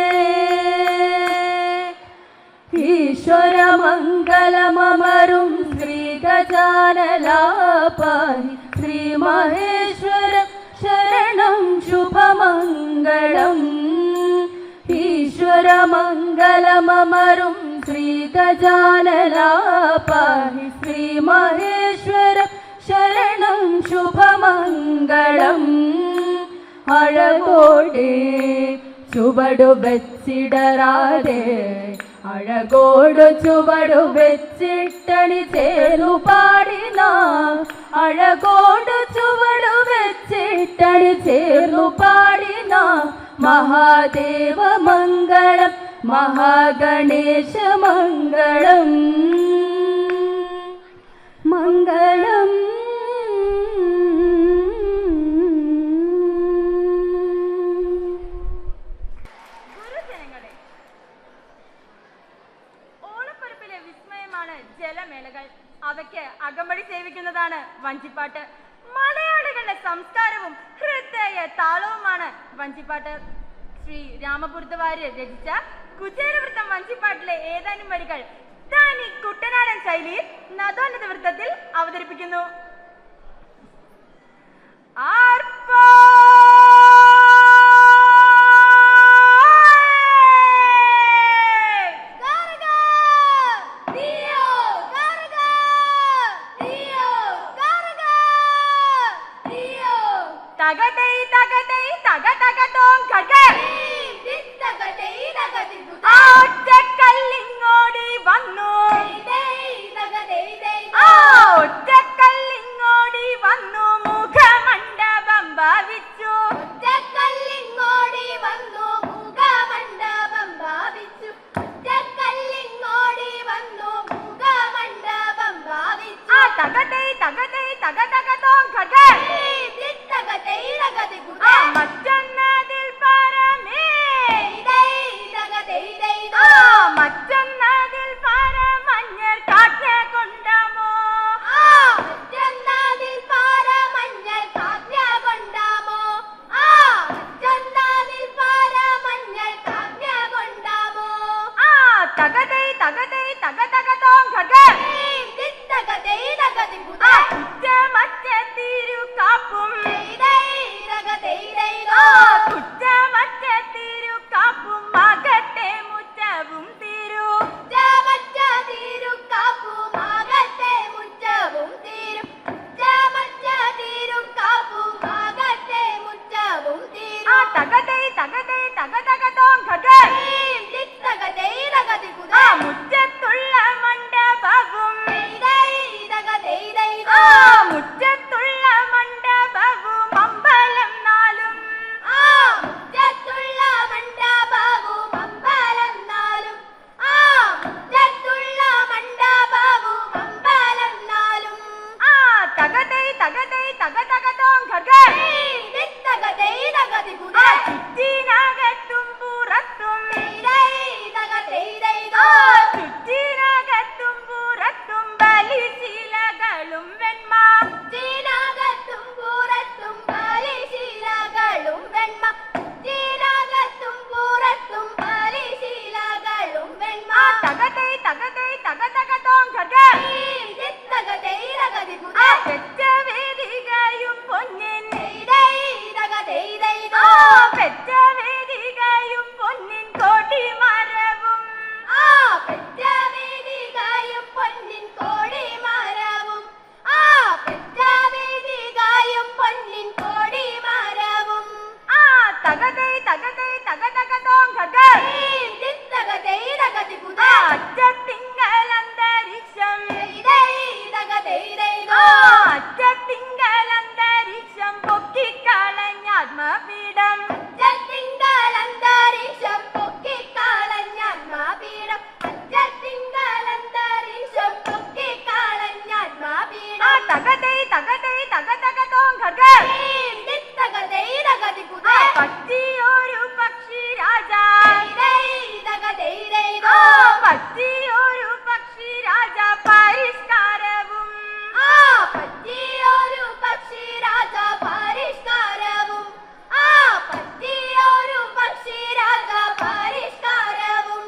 ഈശ്വരമംഗലമരും ശ്രീ ഗജാനലാപാഹി ശ്രീ മഹേശ്വര ശരണം ശുഭമംഗളം. ഈശ്വരമംഗലമരും ശ്രീ ഗജാനലാപാഹി ശ്രീ മഹേശ്വര ശരണം ശുഭമംഗളം. അഴകോടെ ചുവടു വെച്ചിടരാതെ അഴകോട് ചുവടു വെച്ചിട്ടണി ചേർന്നു പാടിന. അഴകോട് ചുവടു വെച്ചിട്ടണി ചേർന്നു പാടിന. മഹാദേവ മംഗളം മഹാഗണേശ മംഗളം മംഗളം. ഗുരുജനങ്ങളെ, ഓണപ്പരപ്പിലെ വിസ്മയമാണ് ജലമേളകൾ. അവയ്ക്ക് അകമ്പടി സേവിക്കുന്നതാണ് വഞ്ചിപ്പാട്ട്. മലയാളികളുടെ സംസ്കാരവും ഹൃദയ താളവുമാണ് വഞ്ചിപ്പാട്ട്. ശ്രീ രാമപുരത്ത് വാര്യർ രചിച്ച കുചേരവൃത്തം വഞ്ചിപ്പാട്ടിലെ ഏതാനും വരികൾ ദാനി കുട്ടനാടൻ ശൈലിയിൽ നദോന്നത വൃത്തത്തിൽ അവതരിപ്പിക്കുന്നു. തകതൈ തകതൈ തക തക തോം ഖഗ ഒറ്റക്കല്ലിങ്ങോടി വന്നു ഒറ്റക്കല്ലിങ്ങോടി വന്നു മുഖമണ്ഡപം ഭാവിച്ചു ഒറ്റക്കല്ലിങ്ങോടി വന്നു മുഖമണ്ഡപം ഭാവിച്ചു ഒറ്റക്കല്ലിങ്ങോടി വന്നു മുഖമണ്ഡപം ഭാവിച്ചു തകതൈ തകതൈ തക തക തോം ഖഗ മറ്റൊന്നതിൽ പരമേ മറ്റൊന്നതിൽ പരമഞ്ഞൾ കാറ്റ കൊണ്ടമോ മറ്റൊന്നതിൽ പരമഞ്ഞൾ കാറ്റ കൊണ്ടാമോ മറ്റൊന്നതിൽ പരമഞ്ഞൾ കാറ്റ കൊണ്ടാമോ തകതൈ തകതൈ തക തക തോം ഖഗ കുറ്റമറ്റ തിരുക്കാപ്പും കുറ്റമറ്റ തിരുക്കാപ്പും അകത്തെ മുറ്റവും തിരു കുറ്റമറ്റ തിരുക്കാപ്പും അകത്തെ മുറ്റവും തിരു കുറ്റമറ്റ തിരുക്കാപ്പും അകത്തെ മുറ്റവും തിരു തകതൈ തകതൈ തക തക തോം ഖഗ മുറ്റത്തുള്ള മണ്ഡപവും മുറ്റത്തുള്ള മണ്ഡപവും അമ്പലം നാലും മുറ്റത്തുള്ള മണ്ഡപവും അമ്പലം നാലും മുറ്റത്തുള്ള മണ്ഡപവും അമ്പലം നാലും തകതൈ തകതൈ തക തക തോം ഖഗ ചുറ്റിനകത്തും പുറത്തും ചുറ്റിനകത്തും പുറത്തും ബലിശീലകളും വെണ്മ ചീനാകത്തും പുറത്തും ബലിശീലകളും വെണ്മ ചീനാകത്തും പുറത്തും ബലിശീലകളും വെണ്മ തകതൈ തകതൈ തക തക തോം ഖഗ പെറ്റ വേദികയും പൊന്നിൻ പെറ്റ വേദികയും പൊന്നിൻ കൊടിമരവും പെറ്റവേദികായും പൊന്നിൻ കോടിമരവും പെറ്റവേദികായും പൊന്നിൻ കോടിമരവും തകതൈ തകതൈ തക തക തോം ഖഗ അറ്റത്തിങ്കലന്തരീക്ഷം അറ്റത്തിങ്കലന്തരീക്ഷം പൊക്കിക്കളഞ്ഞാത്മപീഠം അറ്റത്തിങ്കലന്തരീക്ഷം പൊക്കിക്കളഞ്ഞാത്മപീഠം അറ്റത്തിങ്കലന്തരീക്ഷം പൊക്കിക്കളഞ്ഞാത്മപീഠം തകതൈ തകതൈ തക തക തോം ഖഗ പറ്റിയൊരു പക്ഷി രാജാ പറ്റിയൊരു പക്ഷി രാജാ പരിഷ്കാരവും പറ്റിയൊരു പക്ഷി രാജ പരിഷ്കാരവും പറ്റിയൊരു പക്ഷി രാജ പരിഷ്കാരവും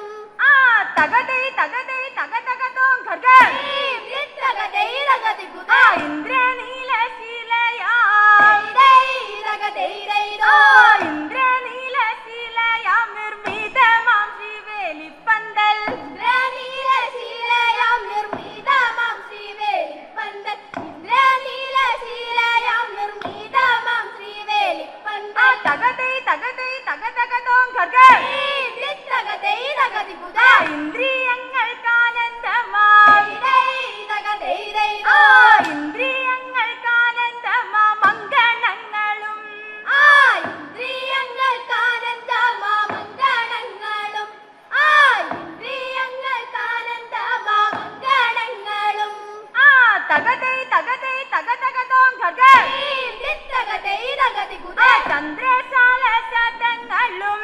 തകതൈ തകതൈ തക തക തോം ഖഗ ഇന്ദ്രനീലശീലയാം ഇന്ദ്രനീലശീലയാം നിർമ്മിതമാം ശ്രീവേലിപ്പന്തൽ ഇന്ദ്രനീലശീലയാം നിർമ്മിതമാം ശ്രീവേലിപ്പന്തൽ ഇന്ദ്രനീലശീലയാം നിർമ്മിതമാം ശ്രീവേലിപ്പന്തൽ തകതൈ തകതൈ തക തക തോം ഖഗ ഇന്ദ്രിയങ്ങൾക്കാനന്ദമാം ഇന്ദ്രിയങ്ങൾക്കാനന്ദമാം അങ്കണങ്ങളും ഇന്ദ്രിയങ്ങൾക്കാനന്ദമാം അങ്കണങ്ങളും ഇന്ദ്രിയങ്ങൾക്കാനന്ദമാം അങ്കണങ്ങളും തകതൈ തകതൈ തക തക തോം ഖഗ ചന്ദ്രശാല ശതങ്ങളും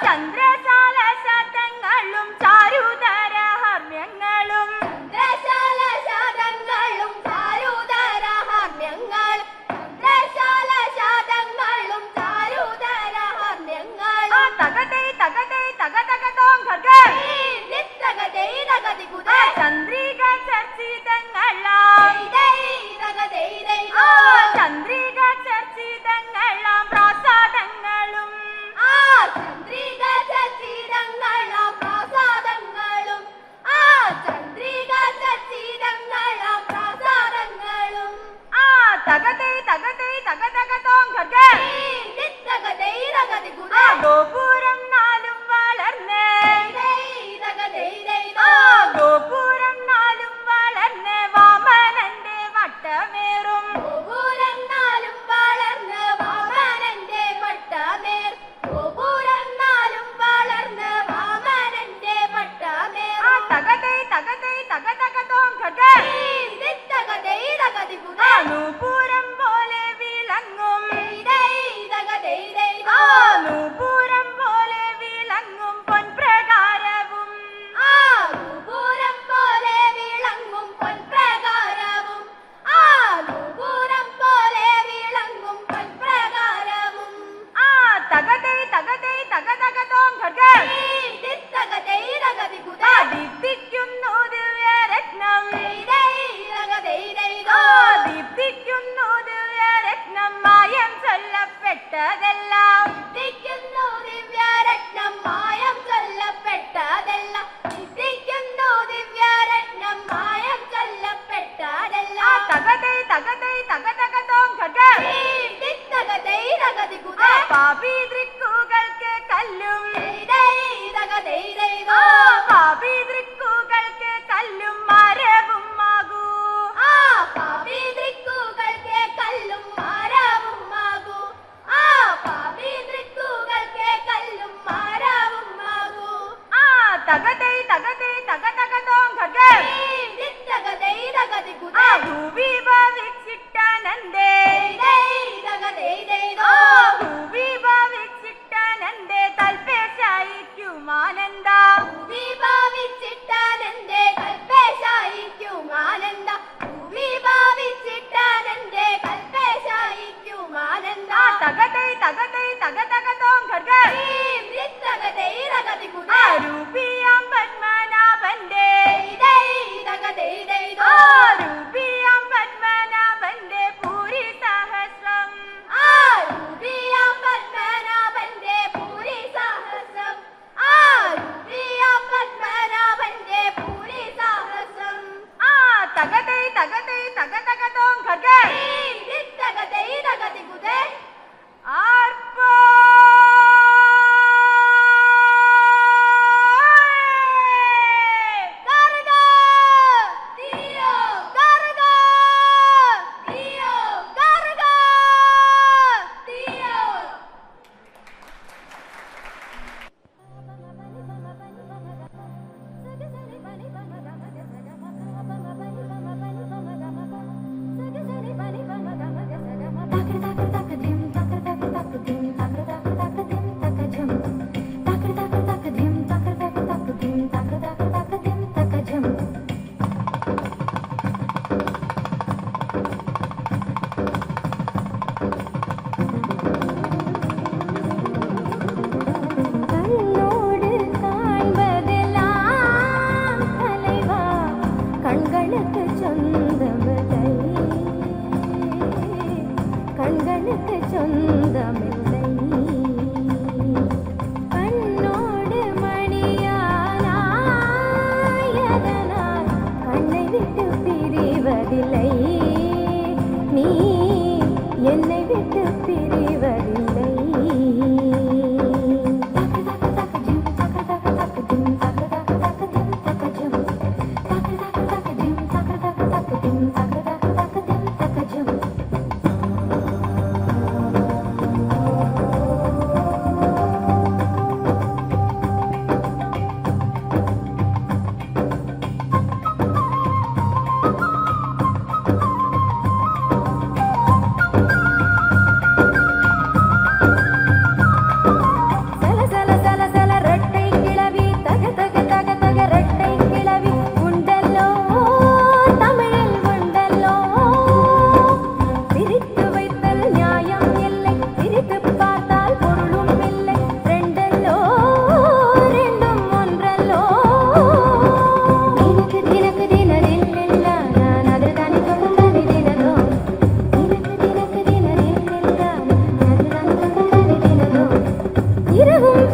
ചന്ദ്രശാല ശതങ്ങളും ചാരുതര ഹർമ്യങ്ങളും ചന്ദ്രശാല ശാതങ്ങളും ചാരുതര ഹർമ്യങ്ങളും ചന്ദ്രശാല ശാതങ്ങളും ചാരുതര ഹർമ്യങ്ങളും തകതൈ തകതൈ തക തക തോം ഖഗ ചന്ദ്രിക ചച്ചിതങ്ങളാം പ്രാസാദങ്ങളും ആ ചന്ദ്രിക ചച്ചിതങ്ങളാം പ്രാസാദങ്ങളും ആ തകതൈ തകതൈ തകതകതോം ഖർഗേ ആ ഗോപുരം നാലും വളർന്നേ ആ ഗോപുരം നാലും വളർന്ന് വാമനന്റെ വട്ടമേറും ഗോപുരം നാലും വളർന്ന് വാമനന്റെ വട്ടമേർ ഗോപുരം നാലും വളർന്ന് വാമനന്റെ വട്ടമേർ ആ തകതൈ തകതൈ തകതകതോം ഖർഗേ ആ നൂപുരം പോലെ വിളങ്ങും ആ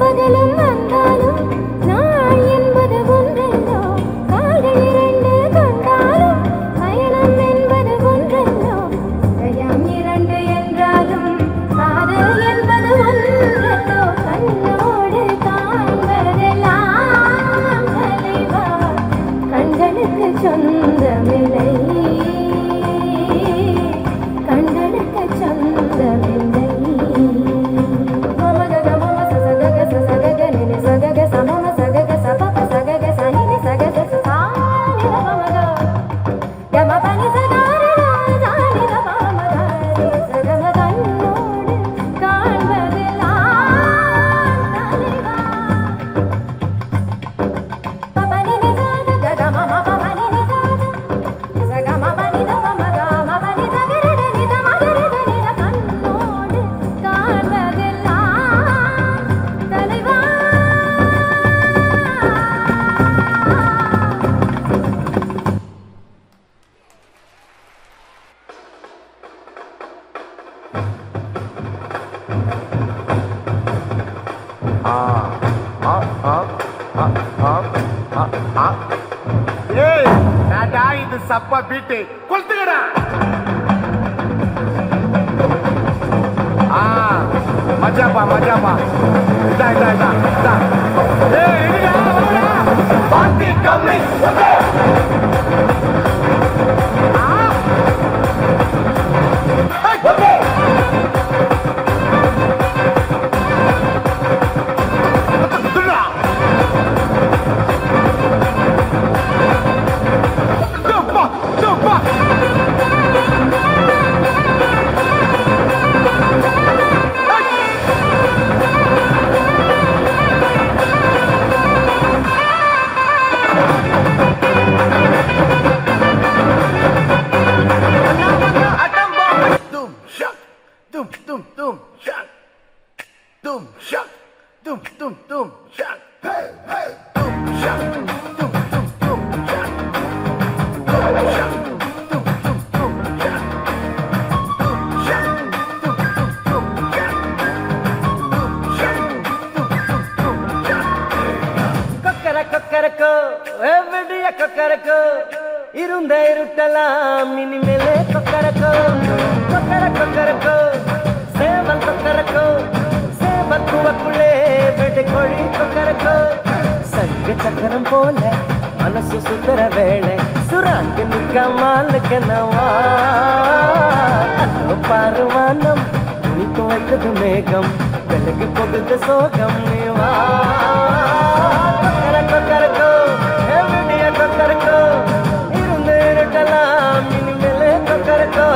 பகலும் வந்தாலும் நாள் என்பது ஒன்றென்றோ கால்கள் இரண்டு கொண்டாலும் பயணம் என்பது ஒன்றென்றோ இதயம் இரண்டு என்றாலும் காதல் என்பது ஒன்றென்றோ கண்ணோடு காண்பதெல்லாம் தலைவா கண்களுக்கு சொந்தமில்லை கண்களுக்கு சொந்தமில்லை இது சப்பா பீட்டு கொளுத்துக்கடா. மஜாப்பா மஜாப்பா. இதா இதா இதா இதா. Party coming. இருந்த இருட்டலாம் இனிமேலே கொக்கரக்கோ கொக்கர கொக்கரக்கோ சேவல் கொக்கரக்கோ சேவல் குவக்குள்ளே வெட்டை கோழி கொக்கரக்கோ சங்க சக்கரம் போல மனசு சுத்தர வேளை சுராக்கு நிற்காமலுக்கு நவா பாருவானம் துணிக்கு வைத்தது மேகம் விலகி போகுது சோகம் நீவா கொக்கர கொக்கரக்கோ எவடிய கொக்கரக்கோ இருந்து இருட்டலாம் இனிமேலே கொக்கரக்கோ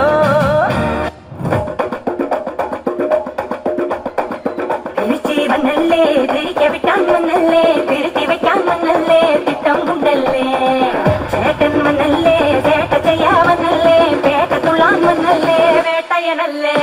திருச்சி வந்தல்லே திரிக்க விட்டான் மன்னல்லே திருத்தி வைக்கான் மன்னல்லே திட்டம் உண்டல்லே சேட்டன் மன்னல்லே சேட்ட செய்யா மன்னல்லே பேட்ட துளான் மன்னல்லே வேட்டையனல்லே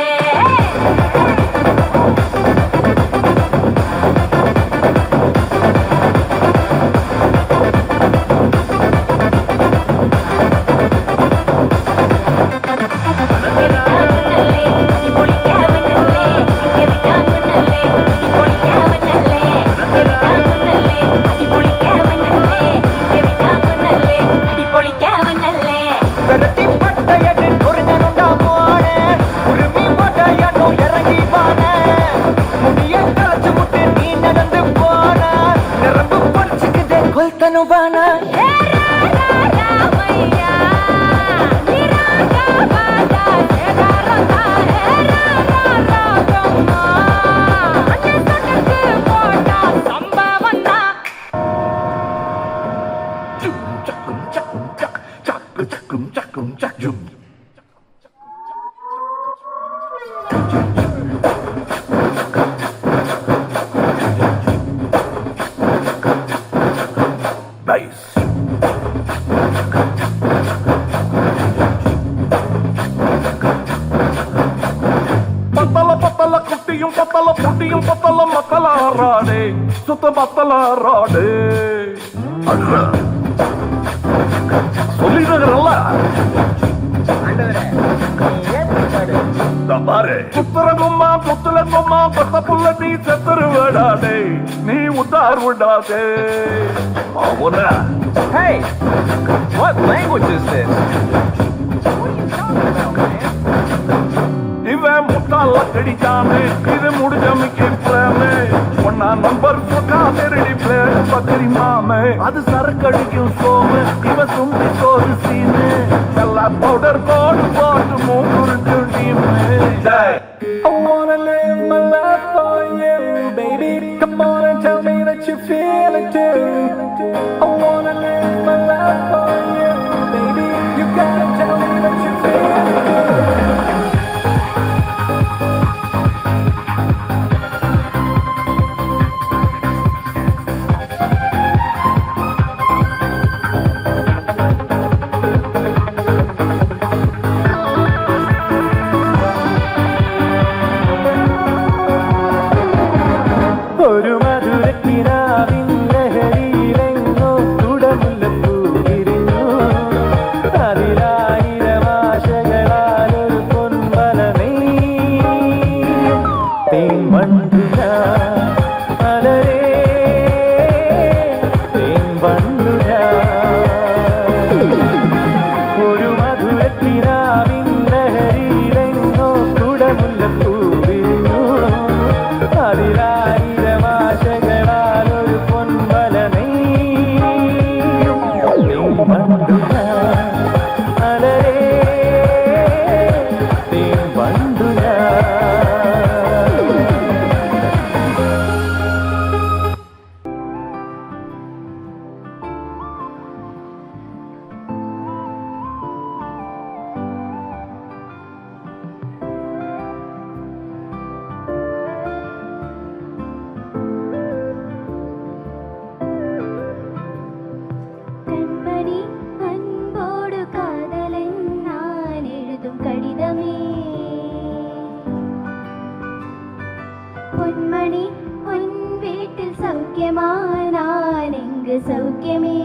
மக்களாராடே சுத்த மக்களாராடே சொல்லிடுறல போட்டான் பாரு. புத்தரகும்மா புத்தலகும்மா பத்த புள்ள நீ செத்துரு விடாதே, நீ உத்தார் விடாதே அவன. Hey, what language is this? இவன் முட்டாள கடிக்காம இது முடிஞ்ச மிக்க பிரேமே, ஒன்னா நம்பர் போட்டா திருடி பிளேட் பத்திரி மாமே. அது சரக்கடிக்கும் சோமு, இவன் சுண்டி சோறு சீனு, எல்லா பவுடர் போட்டு போட்டு மூக்குறிஞ்சு team. I wanna live my life for you, baby. Come on and tell me that you feel it too. I wanna live my life for you, baby. You gotta tell me that you feel it too. ഒരു മധുരക്കിനാവിൻ ലഹരിയിലെങ്ങോ കുടമുല്ലപ്പൂ വിരിഞ്ഞു. അതിലായിരം ആശകളാലൊരു പൊൻവല നെയ്യും തേൻവണ്ടുല മലരേ തേൻവണ്ടുല. ഒരു മധുരക്കിനാവിൻ ലഹരിയിലെങ്ങോ കുടമുല്ലപ്പൂ വിരിഞ്ഞു. അതിലായിരം ആശകളാലൊരു പൊൻവല നെയ്യും തേൻവണ്ടുല മലരേ തേൻവണ്ടുല. கண்மணி அன்போடு காதலன் நான் எழுதும் கடிதமே. பொன்மணி உன் வீட்டில் சௌக்கியமா, நான் எங்கு சௌக்கியமே.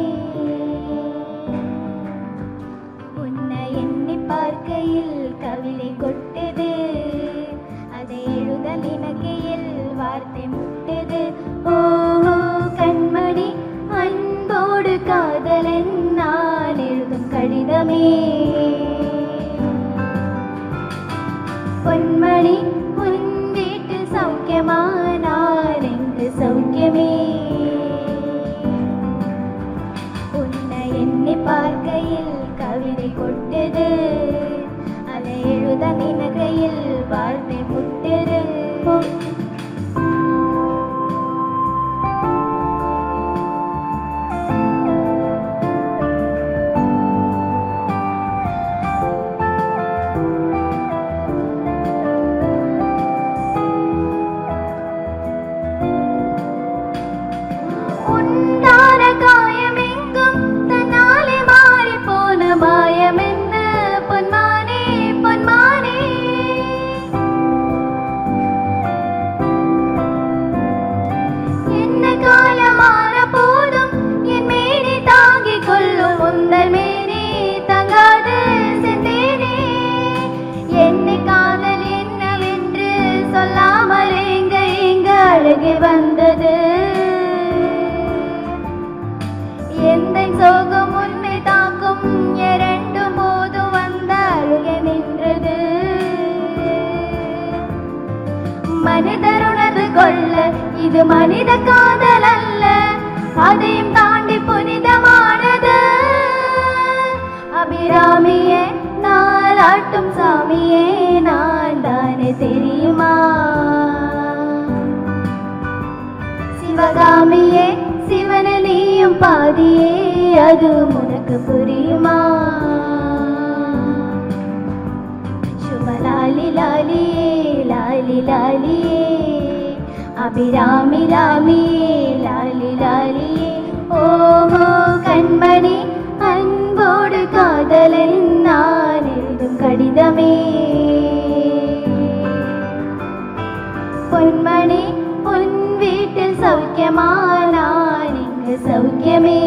உன்னை எண்ணி பார்க்கையில் கவிதை கொட்டது, அதை எழுத நினைக்கையில் வார்த்தை முட்டது. ஓ கண்மணி அன்போடு காதலன் நான் எழுதும் கடிதமே. பொன்மணி உன் வீட்டில் சௌக்கியமா, நான் எங்கு சௌக்கியமே. உன்னை எண்ணி பார்க்கையில் கவிதை கொட்டது, அதை எழுத நினைக்கையில் வார்த்தை முட்டது. உண்டான காயமெங்கும் தன்னாலே மாறி போன மாயமென்ன பொன்மானே பொன்மானே. என்ன காலமான போதும் என் மேனி தாங்கிக் கொள்ளும் உந்தன் மேனி தங்காது செந்தேனே. என்னை காதல் என்னவென்று சொல்லாமல் எங்க எங்க அழகு வந்தது. எந்த சோகம் உன்னை தாக்கும் இரண்டும் போது வந்த அழுகை நின்றது. மனிதர் உணர்ந்து கொள்ள இது மனித காதல் அல்ல, அதையும் தாண்டி புனிதமானது. அபிராமியே நாளாட்டும் சாமியே நான் தானே தெரியுமா. சிவகாமியே சிவன நீயும் பாதியே அது உனக்கு புரியுமா. சுபலாலி லாலியே லாலி லாலியே அபிராமி ராமியே லாலி லாலியே. ஓஹோ கண்மணி அன்போடு காதலன் நான் எழுதும் கடிதமே. பொன்மணி உன் வீட்டில் சௌக்கியமா, நான் இங்கு சௌக்கியமே.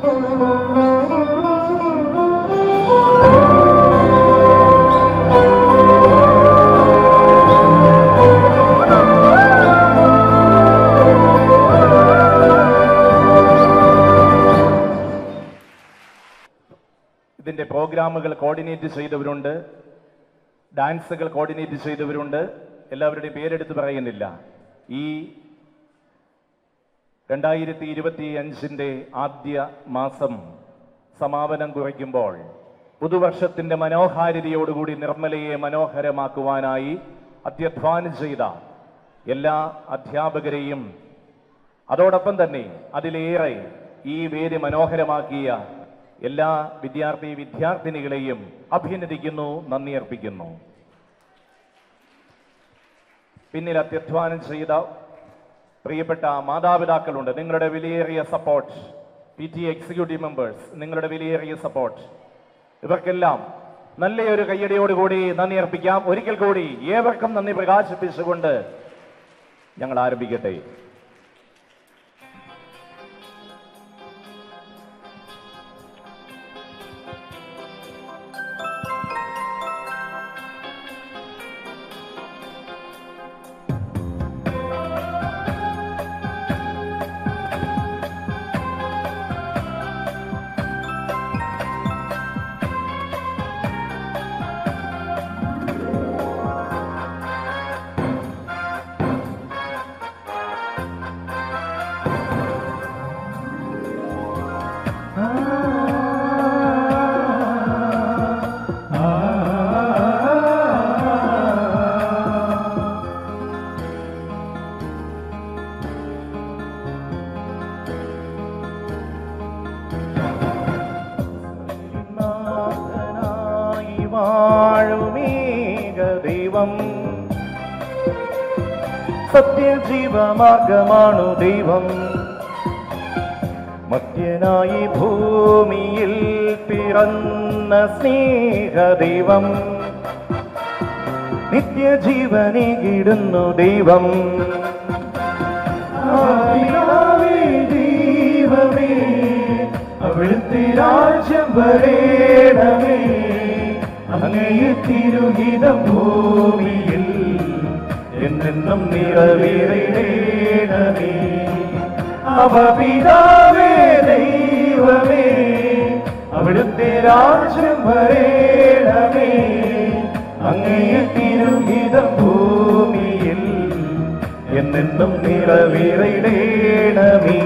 ഇതിൻ്റെ പ്രോഗ്രാമുകൾ കോർഡിനേറ്റ് ചെയ്തവരുണ്ട്, ഡാൻസുകൾ കോർഡിനേറ്റ് ചെയ്തവരുണ്ട്. എല്ലാവരുടെയും പേരെടുത്ത് പറയുന്നില്ല. ഈ 2025 ആദ്യ മാസം സമാപനം കുറിക്കുമ്പോൾ പുതുവർഷത്തിൻ്റെ മനോഹാരിതയോടുകൂടി നിർമ്മലയെ മനോഹരമാക്കുവാനായി അത്യധ്വാനം ചെയ്ത എല്ലാ അധ്യാപകരെയും അതോടൊപ്പം തന്നെ അതിലേറെ ഈ വേദി മനോഹരമാക്കിയ എല്ലാ വിദ്യാർത്ഥിനികളെയും അഭിനന്ദിക്കുന്നു, നന്ദി അർപ്പിക്കുന്നു. പിന്നിൽ അത്യധ്വാനം ചെയ്ത പ്രിയപ്പെട്ട മാതാപിതാക്കളുണ്ട്. നിങ്ങളുടെ വിലയേറിയ സപ്പോർട്ട്, PTA എക്സിക്യൂട്ടീവ് മെമ്പേഴ്സ്, നിങ്ങളുടെ വിലയേറിയ സപ്പോർട്ട്, ഇവർക്കെല്ലാം നല്ലൊരു കയ്യടിയോടുകൂടി നന്ദി അർപ്പിക്കാം. ഒരിക്കൽ കൂടി ഏവർക്കും നന്ദി പ്രകാശിപ്പിച്ചുകൊണ്ട് ഞങ്ങൾ ആരംഭിക്കട്ടെ. ദൈവം സത്യജീവമാർഗമാണു ദൈവം, മധ്യനായി ഭൂമിയിൽ പിറന്ന സ്നേഹദൈവം, നിത്യജീവനേകിടുന്നു ദൈവം. ദൈവമേ അവിടുത്തെ രാജ്യം വരേണമേ, അങ്ങയെ തിരുഹിതം ഭൂമിയിൽ എന്നെന്നും നിറവേറേണമേ. അവപിതാവേ ദൈവമേ അവിടുത്തെ രാജ്യം വരേണമേ, അങ്ങയെ തിരുഹിതം ഭൂമിയിൽ എന്നെന്നും നിറവേറേണമേ.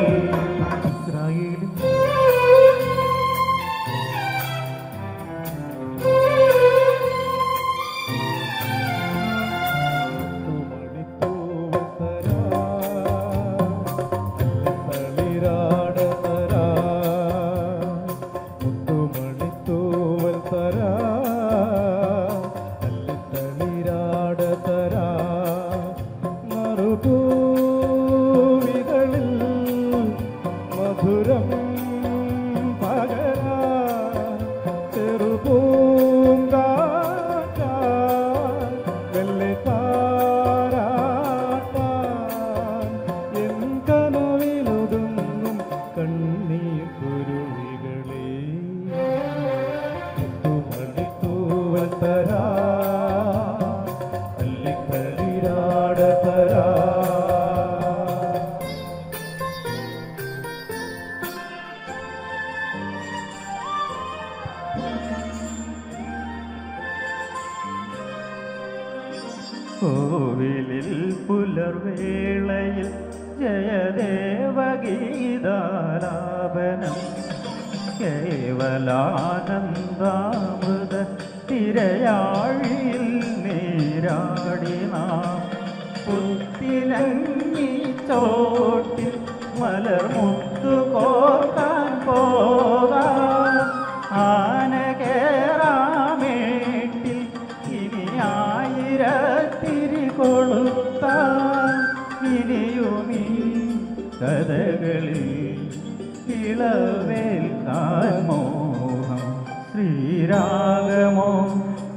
കോവിലിൽ പുലർവേളയിൽ ജയദേവഗീതാലാപനം, കേവലാനന്ദാമൃത തിരയാഴിയിൽ നീരാടി നാം പുത്തിലങ്ങി ചോട്ടിൽ മലർമുത്തു കോർക്കാൻ പോകാം. ആന കേറാമേട്ടിൽ ഇനി ആയിരത്തിരി കൊളുത്താൻ, ഇനിയുമീ കഥകളിൽ ഇളവേൽക്കാൻ മോഹം. ശ്രീരാഗമോ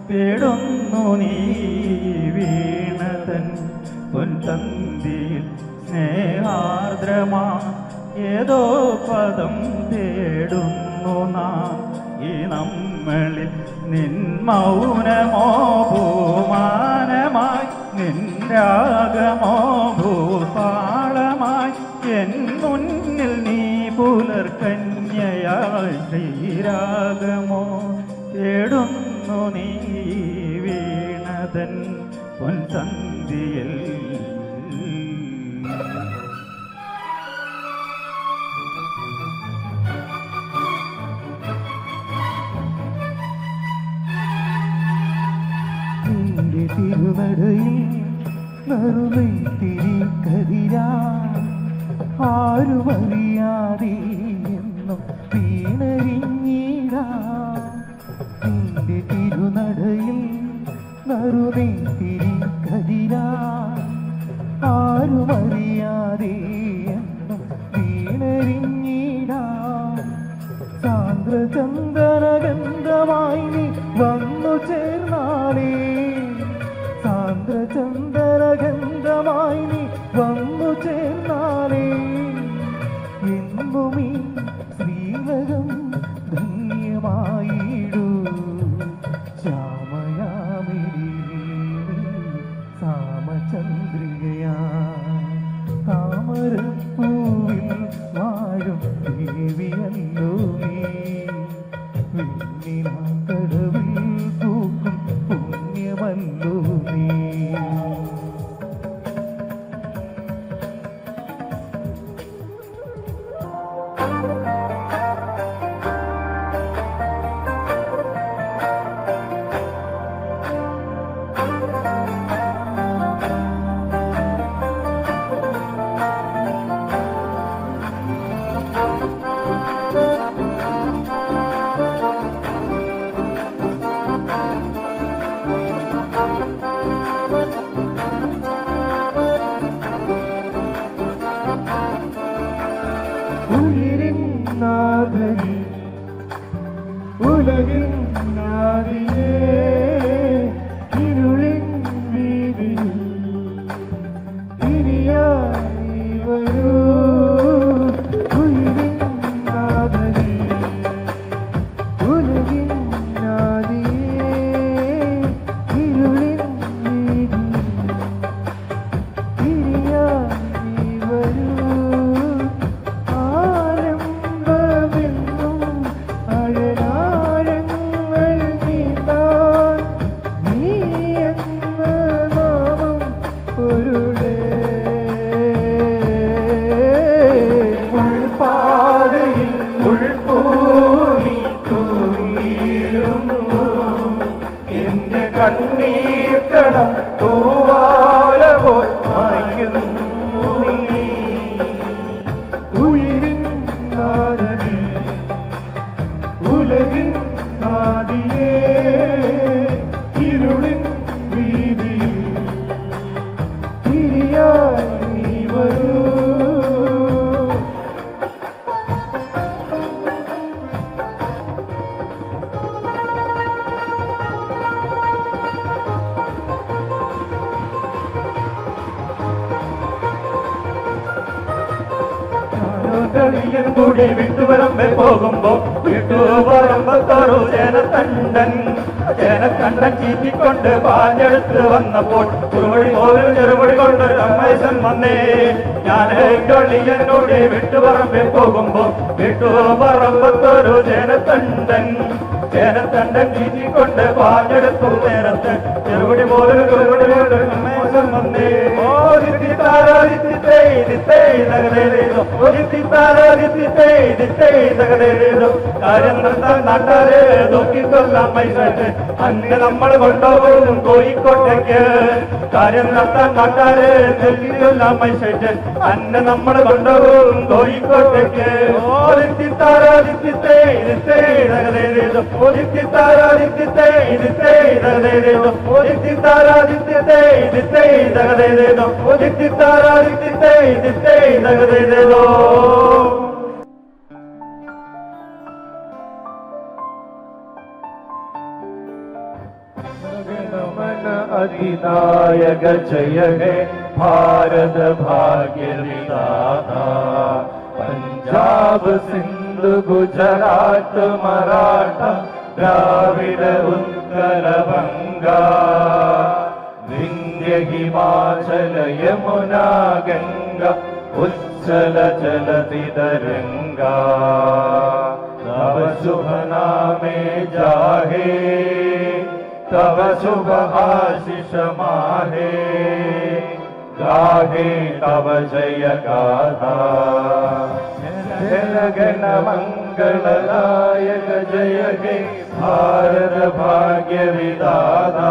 പെടുന്നു നീ വീണതൻ പൊൻതന്തിയിൽ സ്നേഹാർദ്രമാ ഏതോ പദം തേടുന്നു നാം ഈ നമ്മളിൽ നിൻ മൗനമോ ഭൂമാനമായി നിൻ രാഗമോ ഭൂപാളമായി എൻ മുന്നിൽ നീ പുലർക്കന്യയായി ശ്രീരാഗമോ തേടുന്നു നീ വീണതൻ പൊൻസന്ധിയിൽ നിന്റെ തിരുനടയിൽ നറുനെയ്ത്തിരി കതിരാ ആരുമറിയാതെ എന്നും വീണരിഞ്ഞീടാ നിന്റെ തിരുനടയിൽ നറുനെയ്ത്തിരി കതിരാ ആരുമറിയാതെ എന്നും വീണരിഞ്ഞീടാ സാന്ദ്രചന്ദനഗന്ധമായി നീ വന്നു ചേർന്നാലേ സാന്ദ്രചന്ദനഗന്ധമായി നീ വന്നു ചേർന്നാലേ എന്നും ഈ ശ്രീലകം ധന്യമായിടൂ ശ്യാമയാമിനി സാമചന്ദ്രികയാ താമരപ്പൂവിൽ വാഴും ദേവിയല്ലോ നീ കടവിൽ പൂക്കും പുണ്യമല്ലോ നീ ഉയിരിൻ നാഥനേ ഉലകിൻ നാഥനേ ഇരുളിൻ വീതിയിൽ തിരിയായി വരൂ ഉയിരിൻ നാഥനേ ഉലകിൻ നാഥനേ ഇരുളിൻ വീതിയിൽ തിരിയായി വരൂ കണ്ണീർക്കണം തൂവാല പോൽ മായ്ക്കുന്നു ഉയിരിൻ നാഥനേ ഉലകിൻ നാദിയേ ഇരുളിൻ വീതിയിൽ തിരിയായി വരൂ കൂടി വിട്ടുവരമ്പെ പോകുമ്പോ വിട്ടുപറമ്പത്തോരു ജനത്തണ്ടൻ ചീറ്റിക്കൊണ്ട് പാഞ്ഞെടുത്ത് വന്നപ്പോൾ കുറുവഴി പോലും ചെറുപടി കൊണ്ട് രമേശൻ വന്നേ ഞാൻ എന്നോട് വിട്ടുപറമ്പെ പോകുമ്പോ വിട്ടുപറമ്പത്തൊരു ജനത്തണ്ടൻ ചീറ്റിക്കൊണ്ട് പാഞ്ഞെടുത്തു നേരത്തെ ചെറുപടി പോലും ചെറുപടി കൊണ്ട് രമേശൻ വന്നേ കാര്യം നിർത്താൻ നാട്ടാരെ നോക്കിക്കൊല്ലാം പൈസട്ട് അന്ന് നമ്മൾ കൊണ്ടുപോകും കോഴിക്കോട്ടേക്ക് കാര്യം നടത്താൻ നാട്ടാരെ നോക്കിക്കൊല്ലാം പൈസട്ട് അന്ന് നമ്മൾ കൊണ്ടുപോകും കോഴിക്കോട്ടേക്ക് अधिनायक जय हे भारत भाग्य विधाता पंजाब सिंध സിന്ധു ഗുജറാത്ത് മറാഠ ദ്രാവിഡ ഉത്കല ബംഗ വിന്ധ്യ ഹിമാചല യമുന ഗംഗ ഉജ്ജല ജലധി തരംഗ തവ ശുഭ നാമേ ജാഹേ तव शुभ आशीष माहे गाहे तव जय गाथा जन गण मंगलदायक जय हे भारत भाग्य विधाता